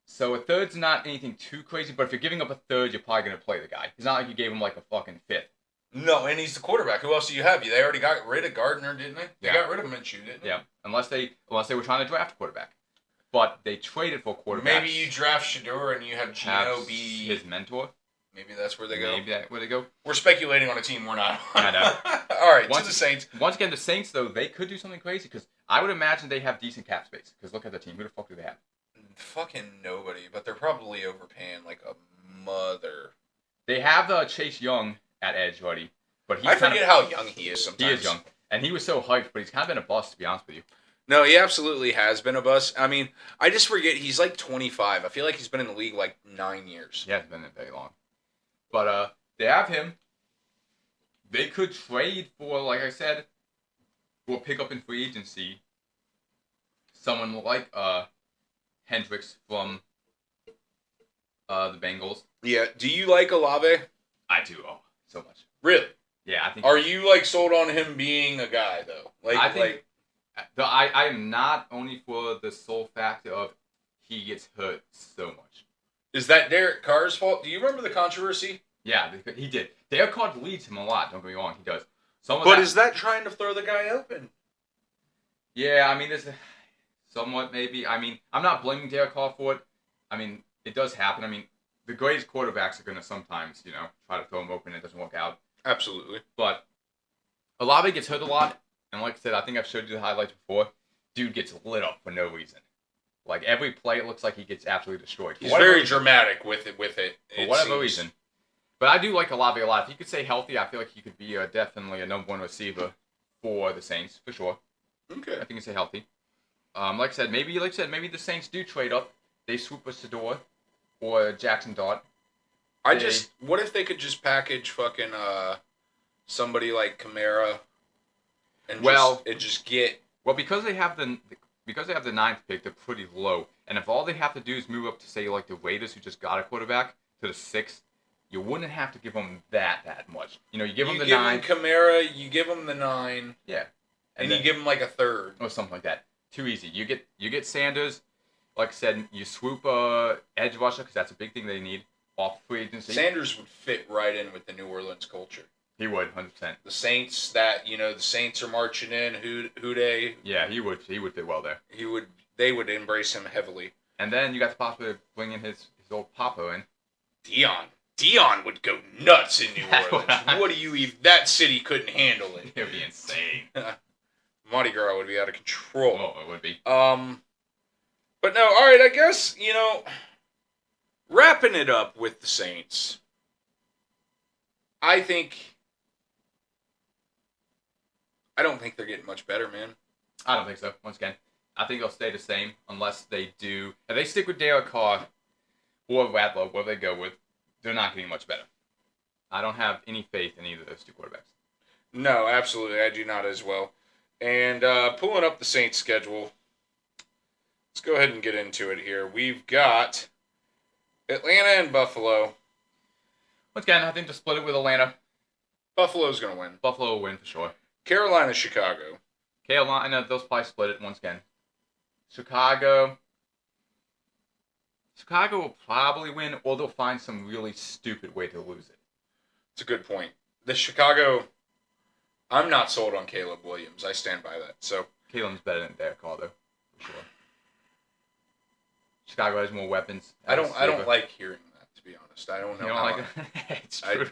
So a third's not anything too crazy, but if you're giving up a third, you're probably going to play the guy. It's not like you gave him like a fucking fifth. No, and he's the quarterback. Who else do you have? They already got rid of Gardner, didn't they? They got rid of Minshew, didn't they? Yeah, unless they were trying to draft a quarterback. But they traded for a quarterback. Maybe you draft Shador and you have Geno be his mentor. Maybe that's where they go. Maybe that's where they go. We're speculating on a team we're not on. I know. All right, to the Saints. Once again, the Saints, though, they could do something crazy because I would imagine they have decent cap space. Because look at the team. Who the fuck do they have? Fucking nobody, but they're probably overpaying like a mother. They have Chase Young at edge already. But I forget how young he is sometimes. He is young. And he was so hyped, but he's kind of been a bust, to be honest with you. No, he absolutely has been a bust. I mean, I just forget he's like 25. I feel like he's been in the league like 9 years. He hasn't been in very long. But they have him. They could trade for, like I said, for pick up in free agency, someone like Hendricks from the Bengals. Yeah. Do you like Olave? I do. Oh, so much. Really? Yeah, I think. Are you like sold on him being a guy though? I think. I am not only for the sole factor of he gets hurt so much. Is that Derek Carr's fault? Do you remember the controversy? Yeah, he did. Derek Carr leads him a lot. Don't get me wrong, he does. Is that trying to throw the guy open? Yeah, I mean, there's somewhat maybe. I mean, I'm not blaming Derek Carr for it. I mean, it does happen. I mean, the greatest quarterbacks are going to sometimes, try to throw him open and it doesn't work out. Absolutely. But Olave gets hurt a lot. And like I said, I think I've showed you the highlights before. Dude gets lit up for no reason. Like, every play, it looks like he gets absolutely destroyed. He's very dramatic with it. For whatever reason. But I do like Olave a lot. If he could stay healthy, I feel like he could be definitely a number one receiver for the Saints, for sure. Okay. I think he stay healthy. Like I said, maybe the Saints do trade up. They swoop a Shador or Jackson Dart. What if they could just package fucking somebody like Kamara and just get... Well, because they have the ninth pick, they're pretty low. And if all they have to do is move up to, say, like the Raiders, who just got a quarterback, to the 6th, you wouldn't have to give them that much. You give them the 9. You give them Kamara, you give them the 9. Yeah. And you give them like a 3rd. Or something like that. Too easy. You get Sanders. Like I said, you swoop edge rusher, because that's a big thing they need, off free agency. Sanders would fit right in with the New Orleans culture. He would, 100%. The Saints the Saints are marching in, who they... Yeah, he would fit well there. They would embrace him heavily. And then you got the possibility of bringing his old Papa in. Dion would go nuts in New Orleans. That city couldn't handle it. It would be insane. Mardi Gras would be out of control. Oh, it would be. But no, all right, I guess, wrapping it up with the Saints, I don't think they're getting much better, man. I don't think so. Once again, I think they'll stay the same unless they do. If they stick with Derek Carr or Radlow, where they go with, they're not getting much better. I don't have any faith in either of those two quarterbacks. No, absolutely. I do not as well. And pulling up the Saints schedule, let's go ahead and get into it here. We've got Atlanta and Buffalo. Once again, I think to split it with Atlanta. Buffalo's going to win. Buffalo will win for sure. Carolina, Chicago. Carolina, they'll probably split it once again. Chicago will probably win, or they'll find some really stupid way to lose it. It's a good point. The Chicago, I'm not sold on Caleb Williams. I stand by that. So Caleb's better than Derek Carr, though, for sure. Chicago has more weapons. I don't like hearing that, to be honest. I don't know. You don't like it? It's true.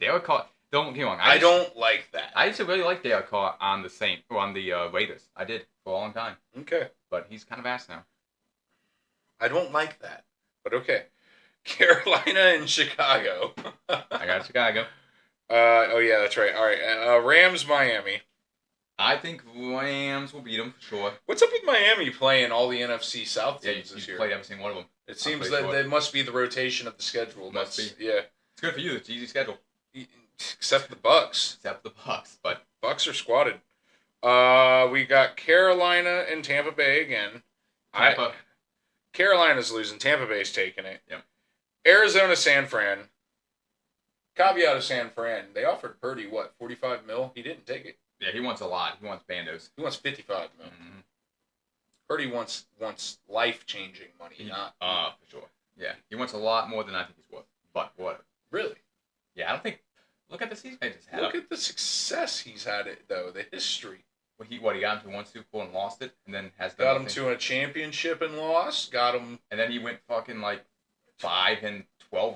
Derek Carr. Don't get me wrong. I don't like that. I used to really like Derek Carr on the Raiders. I did for a long time. Okay. But he's kind of ass now. I don't like that. But okay. Carolina and Chicago. I got Chicago. Oh yeah, that's right. All right. Rams, Miami. I think Rams will beat them for sure. What's up with Miami playing all the NFC South teams this year? Played every single one of them. It seems that it must be the rotation of the schedule. Must be. Yeah. It's good for you. It's an easy schedule. Except the Bucks. But Bucks are squatted. We got Carolina and Tampa Bay again. Tampa. Carolina's losing. Tampa Bay's taking it. Yep. Arizona, San Fran. Caveat of San Fran. They offered Purdy, what, $45 million? He didn't take it. Yeah, he wants a lot. He wants bandos. He wants $55 million. Mm-hmm. Purdy wants life-changing money, not... for sure. Yeah, he wants a lot more than I think he's worth. But whatever. Really? Yeah, I don't think... Look at the season he just had. Look at the success he's had, though. The history. He got him to one Super Bowl and lost it, and then has got him to a championship and lost. Got him, and then he went fucking like 5-12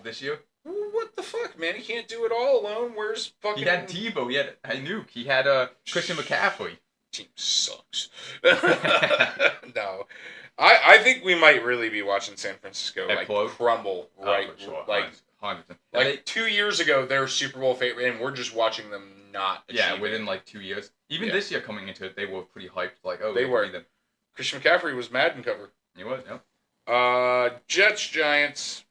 this year. What the fuck, man? He can't do it all alone. Where's fucking? He had Tebow. He had Nuke. He had Christian McCaffrey. Team sucks. No, I think we might really be watching San Francisco crumble right, sure. like 100%. Like 2 years ago, they were Super Bowl favorite, and we're just watching them not. Yeah, within like 2 years. Even this year coming into it, they were pretty hyped. Like, oh, they were. Christian McCaffrey was Madden cover. He was, yep. Jets, Giants.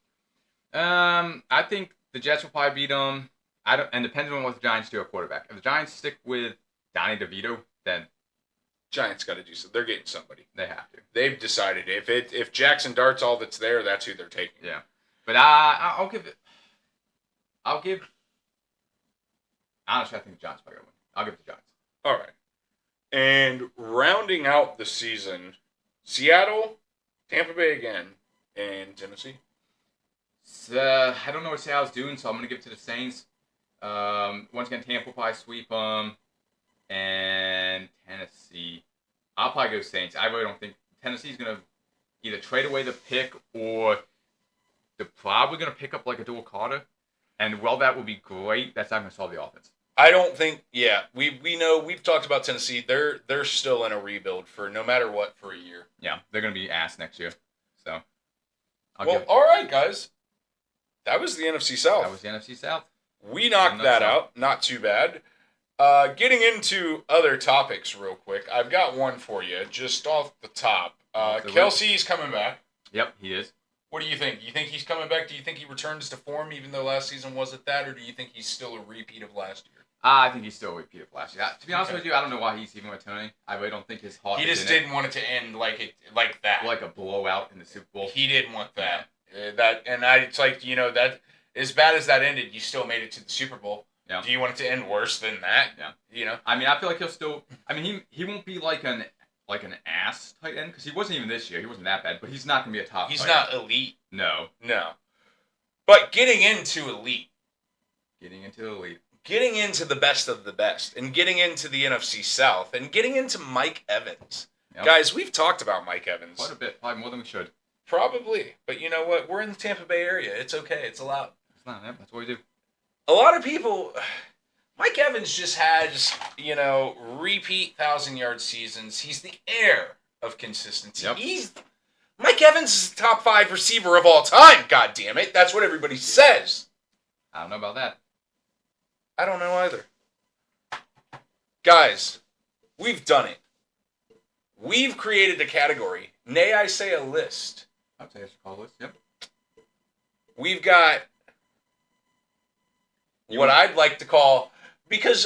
I think the Jets will probably beat them. And depending on what the Giants do at quarterback. If the Giants stick with Donnie DeVito, then Giants got to do so. They're getting somebody. They have to. They've decided if Jackson Dart's all that's there, that's who they're taking. Yeah, but I'll give. Honestly, I think the Giants are going to win. I'll give it to the Giants. All right. And rounding out the season, Seattle, Tampa Bay again, and Tennessee. I don't know what Seattle's doing, so I'm going to give it to the Saints. Once again, Tampa will probably sweep them. And Tennessee, I'll probably go Saints. I really don't think Tennessee's going to either trade away the pick or they're probably going to pick up like a dual Carter. And while that would be great, that's not going to solve the offense. I don't think. Yeah, we know we've talked about Tennessee. They're still in a rebuild for no matter what for a year. Yeah, they're going to be ass next year. So, all right, guys. That was the NFC South. That was the NFC South. We knocked that out. Not too bad. Getting into other topics real quick, I've got one for you just off the top. Kelsey's coming back. Yep, he is. What do you think? Do you think he's coming back? Do you think he returns to form even though last season wasn't that? Or do you think he's still a repeat of last year? I think he's still a repeat of last year. To be honest with you, I don't know why he's even returning. I really don't think his heart He just didn't want it to end like that. Like a blowout in the Super Bowl. He didn't want that. It's like, that as bad as that ended, you still made it to the Super Bowl. Yeah. Do you want it to end worse than that? Yeah. I mean, I feel like he'll still... I mean, he won't be like an ass tight end, because he wasn't even this year. He wasn't that bad, but he's not going to be a top He's tight not end. elite. No. But getting into elite. Getting into the best of the best. And getting into the NFC South. And getting into Mike Evans. Yep. Guys, we've talked about Mike Evans. Quite a bit. Probably more than we should. Probably. But you know what? We're in the Tampa Bay area. It's okay. It's allowed. It's not. That's what we do. A lot of people... Mike Evans just has, repeat 1,000-yard seasons. He's the heir of consistency. Yep. Mike Evans is the top 5 receiver of all time, God damn it. That's what everybody says. I don't know about that. I don't know either. Guys, we've done it. We've created a category. Nay, I say a list. I'd say it's a call list, yep. We've got what I'd like to call... Because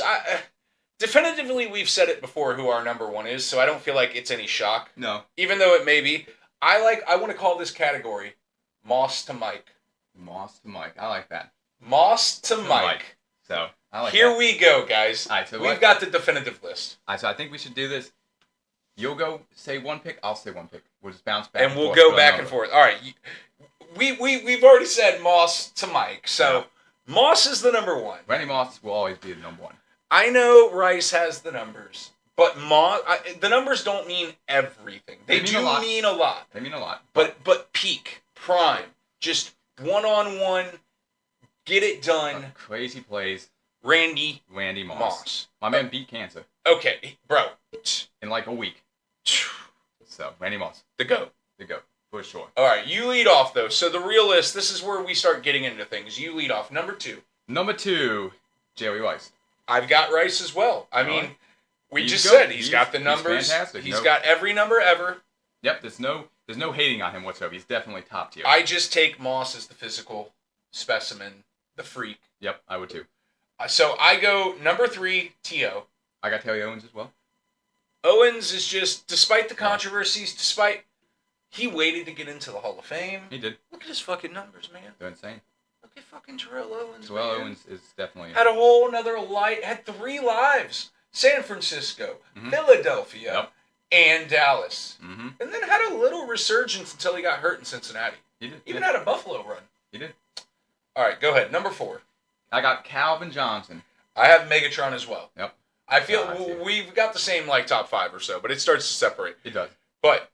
definitively we've said it before who our number one is, so I don't feel like it's any shock. No. Even though it may be. I want to call this category Moss to Mike. Moss to Mike. I like that. Moss to Mike. So, I like Here that. we go, guys. All right, so we've got the definitive list. All right, so I think we should do this. You'll go say one pick, I'll say one pick. We'll just bounce back and we'll go back and forth. All right. We've already said Moss to Mike, so Moss is the number one. Randy Moss will always be the number one. I know Rice has the numbers, but the numbers don't mean everything. They do mean a lot. They mean a lot. But peak, prime, just one-on-one, get it done. Crazy plays. Randy Moss. My man beat cancer. Okay, bro. In like a week. So, Randy Moss. The GOAT. For sure. All right, you lead off, though. So the real list, this is where we start getting into things. You lead off. Number two, Jerry Rice. I've got Rice as well. I mean, we He's just good. said he's got the numbers. He's fantastic. He's got every number ever. Yep, there's no hating on him whatsoever. He's definitely top tier. I just take Moss as the physical specimen, the freak. Yep, I would too. So I go number 3, T.O. I got Terry Owens as well. Owens is just, despite the controversies, he waited to get into the Hall of Fame. He did. Look at his fucking numbers, man. They're insane. Look at fucking Terrell Owens. Terrell Owens is definitely... Had a whole nother life, had 3 lives. San Francisco, Philadelphia, and Dallas. Mm-hmm. And then had a little resurgence until he got hurt in Cincinnati. He did. Even had a Buffalo run. He did. All right, go ahead. Number 4. I got Calvin Johnson. I have Megatron as well. Yep. I feel we've got the same top 5 or so, but it starts to separate. It does. But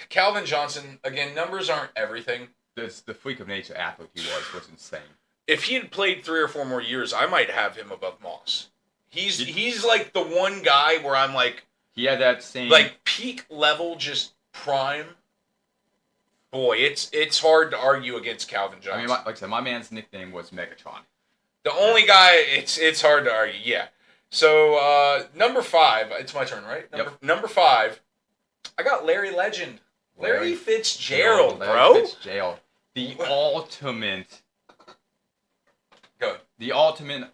Calvin Johnson, again, numbers aren't everything. The freak of nature athlete he was insane. If he had played 3 or 4 more years, I might have him above Moss. He's like the one guy where I'm like... He had that same... Like, peak level, just prime. Boy, it's hard to argue against Calvin Johnson. I mean, like I said, my man's nickname was Megatron. The only guy, it's hard to argue, yeah. So, number 5, it's my turn, right? Number 5, I got Larry Legend. Larry Fitzgerald, bro. Fitzgerald. The ultimate... Go ahead. The ultimate,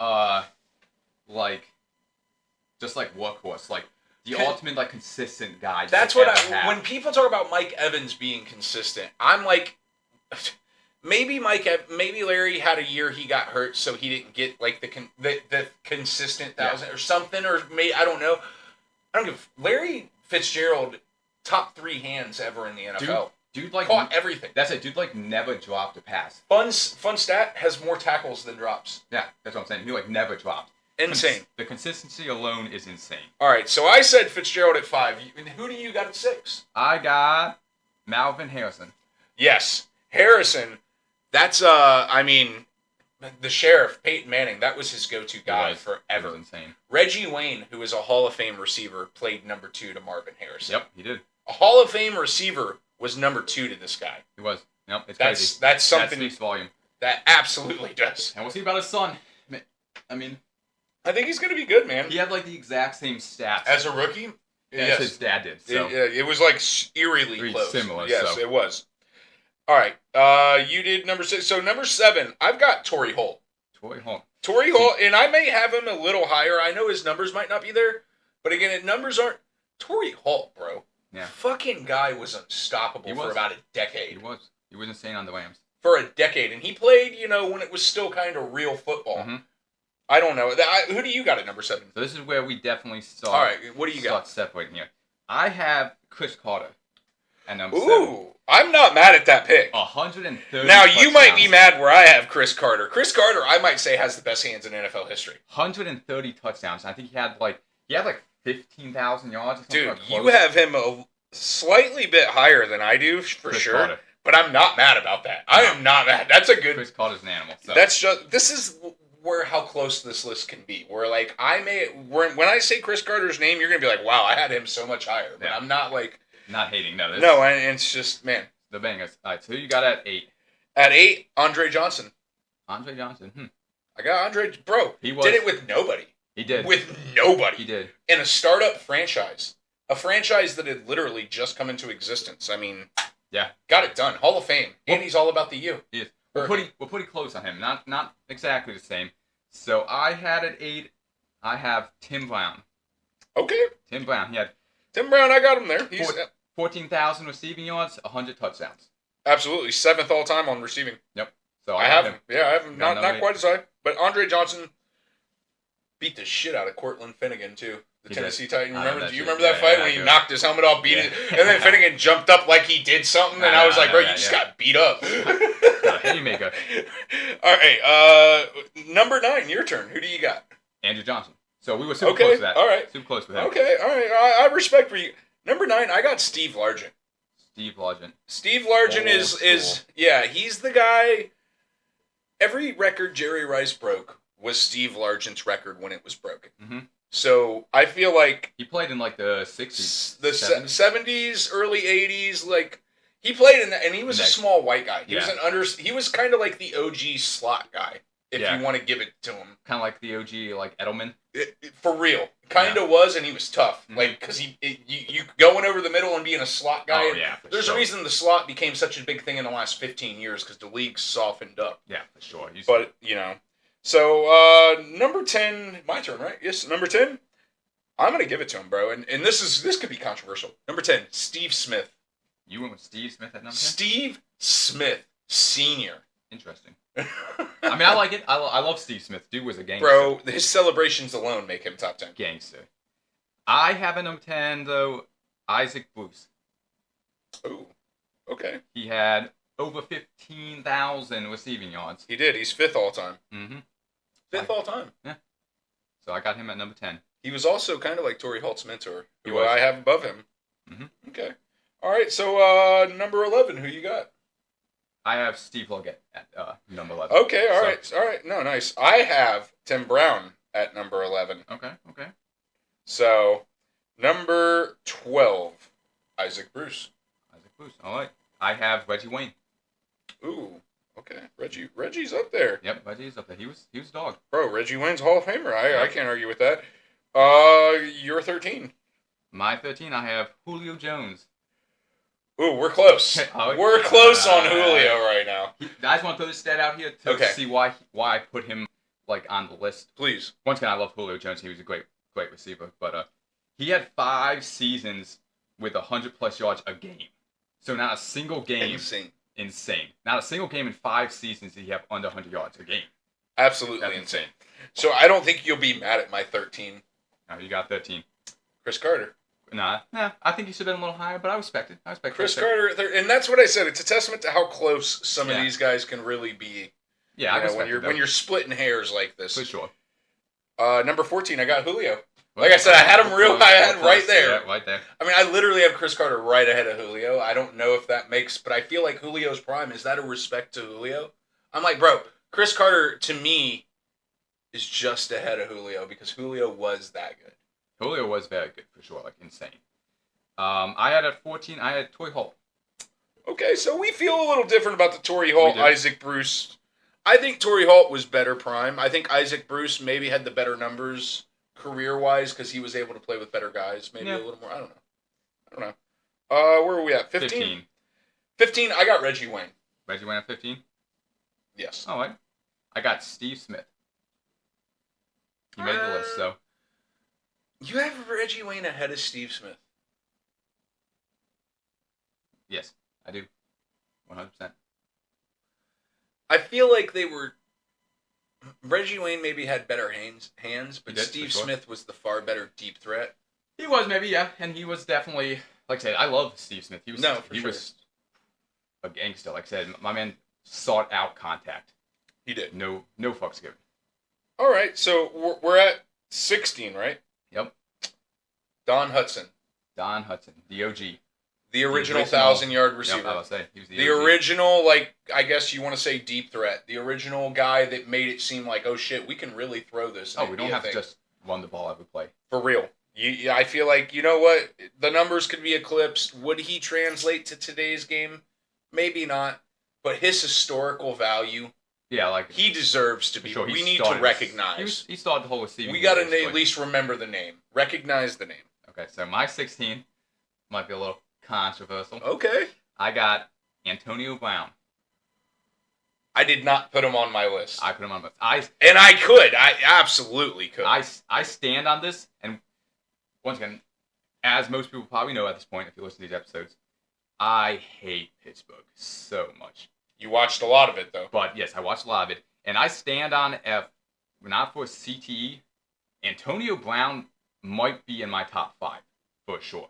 just like workhorse, like the ultimate, like consistent guy. That's what when people talk about Mike Evans being consistent, I'm like, maybe Larry had a year he got hurt, so he didn't get like the consistent 1,000 or something, or I don't know. I don't give. Larry Fitzgerald, top 3 hands ever in the NFL. Dude, like caught everything. That's it. Dude, like never dropped a pass. Fun stat, has more tackles than drops. Yeah, that's what I'm saying. He like never dropped. Insane. The consistency alone is insane. All right, so I said Fitzgerald at 5. Who do you got at 6? I got Malvin Harrison. Yes, Harrison. That's I mean, the sheriff Peyton Manning. That was his go-to guy forever. It was insane. Reggie Wayne, who is a Hall of Fame receiver, played number 2 to Marvin Harrison. Yep, he did. A Hall of Fame receiver was number 2 to this guy. He was. Yep, it's crazy. That's something. That speaks volume. That absolutely does. And we'll see about his son. I mean, I think he's going to be good, man. He had like the exact same stats as a rookie. As his dad did. So. It was like eerily close. Similar. Yes, so. It was. All right, you did number 6. So number 7, I've got Torrey Holt. Torrey Holt, and I may have him a little higher. I know his numbers might not be there, but again, his numbers aren't. Torrey Holt, bro. Yeah. Fucking guy was unstoppable for about a decade. He was insane on the Rams. For a decade. And he played, when it was still kind of real football. Mm-hmm. I don't know. Who do you got at number 7? So this is where we definitely start. All right, what do you got? Separating here. I have Chris Carter at number 7. Ooh, I'm not mad at that pick. 130 Now, touchdowns. you might be mad where I have Chris Carter. Chris Carter, I might say, has the best hands in NFL history. 130 touchdowns. I think he had like 15,000 yards or something. Dude, you have him a slightly bit higher than I do, for Chris sure. Carter. But I'm not mad about that. I am not mad. That's a good... Chris Carter's an animal. So. This is where how close this list can be. Where, like, when I say Chris Carter's name, you're going to be like, wow, I had him so much higher. But I'm not, like... Not hating, no. No, and it's just, man. The bangers. All right, so who you got at 8? At 8, Andre Johnson. Andre Johnson, I got Andre... Bro, he did it with nobody. He did. With nobody. He did. In a startup franchise. A franchise that had literally just come into existence. I mean... Yeah. Got it done. Hall of Fame. And he's all about the U. He is. We're pretty close on him. Not exactly the same. So I had at 8, I have Tim Brown. Okay. Tim Brown. He had Tim Brown, I got him there. He's 14,000 receiving yards, 100 touchdowns. absolutely 7th all time on receiving. Yep. So I have him. Yeah, I have him. Got Not quite as high, but Andre Johnson beat the shit out of Cortland Finnegan too. The Tennessee Titan. Do you remember that fight when he knocked his helmet off, beat it, and then Finnegan jumped up like he did something, and I was like, bro, you just got beat up. Haymaker. All right, number 9, your turn. Who do you got? Andrew Johnson. So we were super close to that. All right. Super close with him. Okay, all right. I respect for you. Number 9, I got Steve Largent. Steve Largent. Steve Largent is he's the guy. Every record Jerry Rice broke was Steve Largent's record when it was broken. Mm-hmm. So I feel like he played in like the 60s, the 70s, early 80s. Like he played in that, and he was a small white guy. He was He was kind of like the OG slot guy, if you want to give it to him. Kind of like the OG, like Edelman. For real, kind of was, and he was tough. Mm-hmm. Like because you going over the middle and being a slot guy. Oh yeah, there's a reason the slot became such a big thing in the last 15 years because the league softened up. Yeah, for sure. But so number 10, my turn, right? Yes, number 10. I'm gonna give it to him, bro, and this could be controversial. Number 10, Steve Smith. You went with Steve Smith at number 10? Steve Smith Sr. Interesting. I mean, I like it. I love Steve Smith. Dude was a gangster. Bro, his celebrations alone make him top 10. Gangster. I have a number 10, though, Isaac Bruce. Ooh, okay. He had over 15,000 receiving yards. He did. He's 5th all time. Mm-hmm. 5th all time. Yeah. So I got him at number 10. He was also kind of like Torrey Holt's mentor, who I have above him. Mm-hmm. Okay. All right, so number 11, who you got? I have Steve Loggett at number 11. Okay, all right. No, nice. I have Tim Brown at number 11. Okay. So, number 12, Isaac Bruce. All right. I have Reggie Wayne. Ooh, okay. Reggie's up there. Yep, Reggie's up there. He was a dog. Bro, Reggie Wayne's Hall of Famer. I can't argue with that. You're 13. My 13, I have Julio Jones. Ooh, we're close. We're close on Julio right now. I just want to throw this stat out here to see why I put him like on the list. Please. Once again, I love Julio Jones. He was a great receiver, but he had 5 seasons with 100+ yards a game. So not a single game. Insane. Not a single game in 5 seasons did he have under 100 yards a game. Absolutely That's insane. So I don't think you'll be mad at my 13. No, you got 13. Chris Carter. Nah, I think he should have been a little higher, but I respect it. Chris Carter, and that's what I said. It's a testament to how close some of these guys can really be. Yeah, I respect when you're splitting hairs like this. For sure. Number 14, I got Julio. Like I said, I had him right there. Yeah, right there. I mean, I literally have Chris Carter right ahead of Julio. I don't know if that makes, but I feel like Julio's prime, is that a respect to Julio? I'm like, bro, Chris Carter, to me, is just ahead of Julio because Julio was that good. Julio was very good, for sure, like insane. I had at 14, I had Torrey Holt. Okay, so we feel a little different about the Torrey Holt, Isaac Bruce. I think Torrey Holt was better prime. I think Isaac Bruce maybe had the better numbers career-wise because he was able to play with better guys. Maybe a little more. I don't know. Where are we at? 15? 15, I got Reggie Wayne. Reggie Wayne at 15? Yes. All right. I got Steve Smith. He made the list, so. You have Reggie Wayne ahead of Steve Smith. Yes, I do. 100%. I feel like they were... Reggie Wayne maybe had better hands, but Steve Smith was the far better deep threat. He was, maybe, yeah. And he was definitely... Like I said, I love Steve Smith. He was a gangster. Like I said, my man sought out contact. He did. No fucks given. All right, so we're at 16, right? Yep. Don Hudson. The OG. The original 1,000-yard receiver. Yep, I was say he was the original, like, I guess you want to say deep threat. The original guy that made it seem like, oh shit, we can really throw this. Oh, we don't have to just run the ball every play. For real. I feel like, you know what? The numbers could be eclipsed. Would he translate to today's game? Maybe not. But his historical value, like he deserves to be. Sure, we need to recognize. He started the whole receiving. We got to at least remember the name. Recognize the name. Okay, so my 16 might be a little controversial. Okay. I got Antonio Brown. I did not put him on my list. I put him on my list. And I could. I absolutely could. I stand on this, and once again, as most people probably know at this point, if you listen to these episodes, I hate Pittsburgh so much. You watched a lot of it, though. But yes, I watched a lot of it. And I stand on not for CTE, Antonio Brown might be in my top 5 for sure.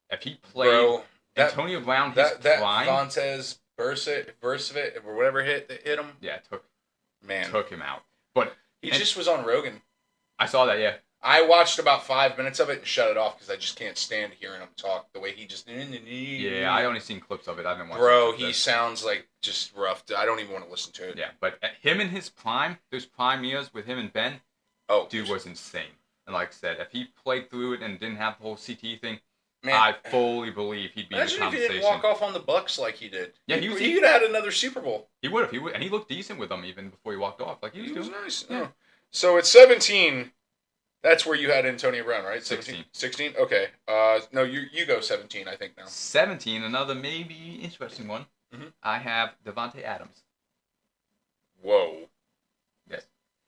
If he played Antonio Brown his prime, Vontaze Versavit or whatever hit him. Yeah, took him out. But he just was on Rogan. I saw that. Yeah, I watched about 5 minutes of it and shut it off because I just can't stand hearing him talk the way he just. Yeah, I only seen clips of it. I haven't watched. Bro, he sounds like just rough. I don't even want to listen to it. Yeah, but him in his prime, those prime years with him and Ben, dude was insane. And like I said, if he played through it and didn't have the whole CTE thing, man, I fully believe he'd be in the conversation. Imagine if he didn't walk off on the Bucks like he did. Yeah, he could have had another Super Bowl. He would have. And he looked decent with them even before he walked off. Like he was nice. Yeah. Oh. So at 17, that's where you had Antonio Brown, right? 16. 16? Okay. No, you go 17, I think now. 17, another maybe interesting one. Mm-hmm. I have Davante Adams. Whoa. Yes.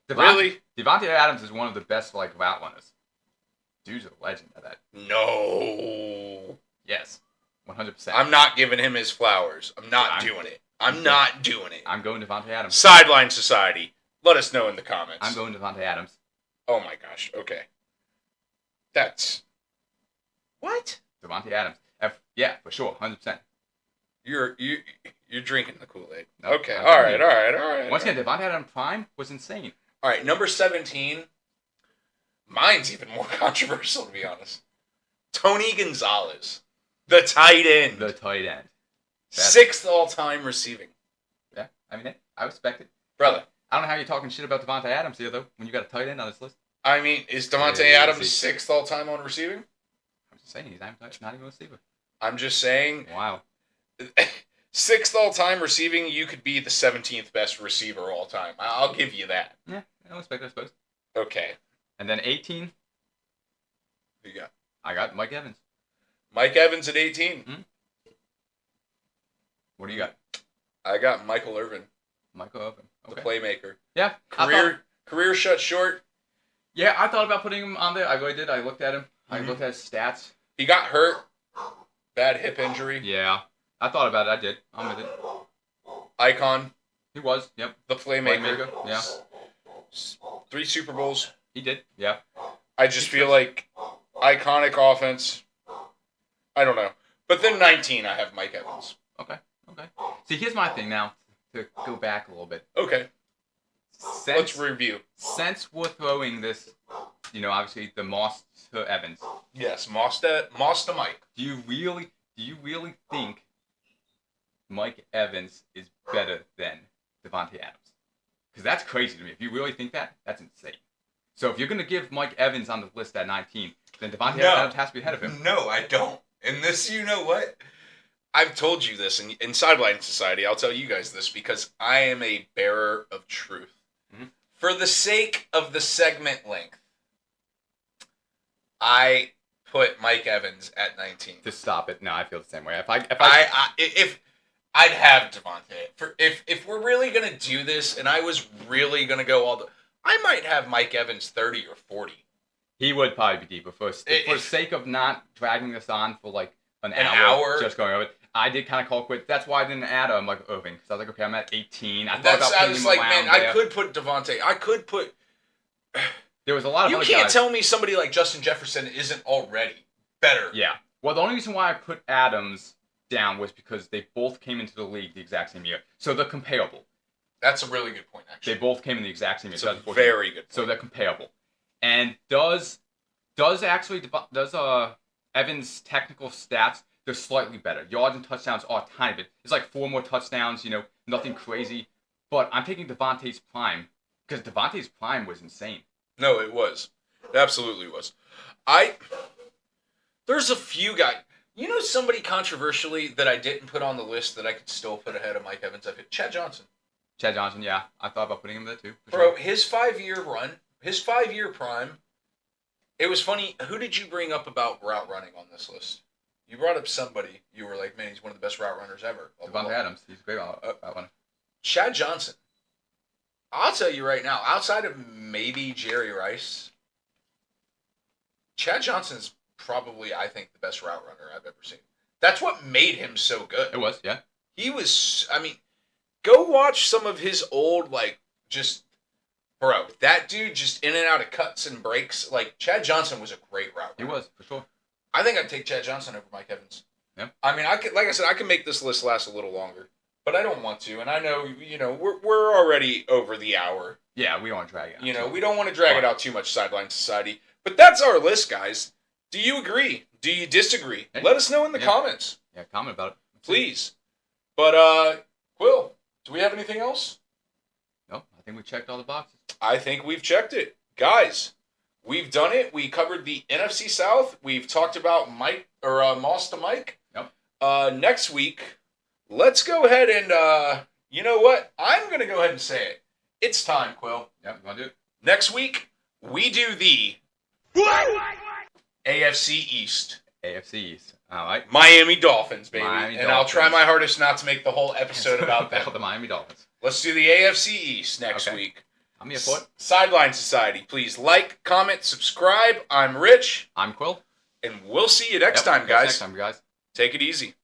Really? Davante Adams is one of the best route runners. Dude's a legend at that. No. Yes. 100%. I'm not giving him his flowers. I'm not doing it. I'm not doing it. I'm going Davante Adams. Sideline Society. Let us know in the comments. I'm going Davante Adams. Oh my gosh. Okay. That's... What? Davante Adams. Yeah, for sure. 100%. You're drinking the Kool-Aid. No, okay. All right. Once again, Davante Adams prime was insane. All right. Number 17. Mine's even more controversial, to be honest. Tony Gonzalez. The tight end. The tight end. 6th all-time receiving. Yeah. I mean, I respect it. Brother. I don't know how you're talking shit about Davante Adams here, though, when you got a tight end on this list. I mean, is Davante Adams 6th all-time on receiving? I'm just saying, he's not even a receiver. I'm just saying. Wow. 6th all-time receiving, you could be the 17th best receiver all-time. I'll give you that. Yeah, I respect it, I suppose. Okay. And then 18. Who you got? I got Mike Evans. Mike Evans at 18. Mm-hmm. What do you got? I got Michael Irvin. Michael Irvin. Okay. The playmaker. Yeah. Career shut short. Yeah, I thought about putting him on there. I really did. I looked at him. Mm-hmm. I looked at his stats. He got hurt. Bad hip injury. Yeah. I thought about it. I did. I'm with it. Icon. He was. Yep. The playmaker. Yeah. 3 Super Bowls. He did. Yeah. I just feel like iconic offense. I don't know. But then 19, I have Mike Evans. Okay. See, here's my thing now, to go back a little bit. Okay. Let's review. Since we're throwing this, obviously the Moss to Evans. Yes, Moss to Mike. Do you really think Mike Evans is better than Davante Adams? Because that's crazy to me. If you really think that, that's insane. So if you're going to give Mike Evans on the list at 19, then Davante Adams has to be ahead of him. No, I don't. And this, you know what? I've told you this in Sideline Society. I'll tell you guys this because I am a bearer of truth. Mm-hmm. For the sake of the segment length, I put Mike Evans at 19. To stop it. No, I feel the same way. If I'd have Davante. If we're really gonna do this, and I was really gonna go I might have Mike Evans 30 or 40. He would probably be deeper for the sake of not dragging this on for like an hour, just going over it. I did kind of call quit. That's why I didn't add him like Irving because I was like, okay, I'm at 18. I was like, man, I could put Davante. I could put. There was a lot of. You can't tell me somebody like Justin Jefferson isn't already better. Yeah. Well, the only reason why I put Adams down was because they both came into the league the exact same year, so they're comparable. That's a really good point, actually. They both came in the exact same year. It's a very good point. So they're comparable. And does Evans' technical stats, they're slightly better. Yards and touchdowns are a tiny bit. It's like 4 more touchdowns, nothing crazy. But I'm taking Davante's prime because Davante's prime was insane. No, it was. It absolutely was. There's a few guys. Somebody controversially that I didn't put on the list that I could still put ahead of Mike Evans? I put Chad Johnson. Chad Johnson, yeah. I thought about putting him there too. Bro, his 5-year run, his 5-year prime, it was funny. Who did you bring up about route running on this list? You brought up somebody. You were like, man, he's one of the best route runners ever. Davante Adams. He's a great route runner. Chad Johnson. I'll tell you right now, outside of maybe Jerry Rice, Chad Johnson's probably, I think, the best route runner I've ever seen. That's what made him so good. It was, yeah. He was, I mean, go watch some of his old, bro, that dude just in and out of cuts and breaks. Like, Chad Johnson was a great route runner. He was, for sure. I think I'd take Chad Johnson over Mike Evans. Yeah. I mean, like I said, I can make this list last a little longer, but I don't want to. And I know, we're already over the hour. Yeah, we don't want to drag it out. We don't want to drag it out too much, Sideline Society. But that's our list, guys. Do you agree? Do you disagree? Hey. Let us know in the comments. Yeah, comment about it. Please. But, Quill, do we have anything else? No, I think we checked all the boxes. I think we've checked it. Guys, we've done it. We covered the NFC South. We've talked about Moss to Mike. Yep. Next week, let's go ahead and, you know what? I'm going to go ahead and say it. It's time, Quill. Yep, you want to do it? Next week, we do the AFC East. AFC East. All right. Miami Dolphins, baby. Miami and I'll try my hardest not to make the whole episode about that. The Miami Dolphins. Let's do the AFC East next week. I'm here for it. Sideline Society, please like, comment, subscribe. I'm Rich. I'm Quill. And we'll see you next time, guys. Next time, guys. Take it easy.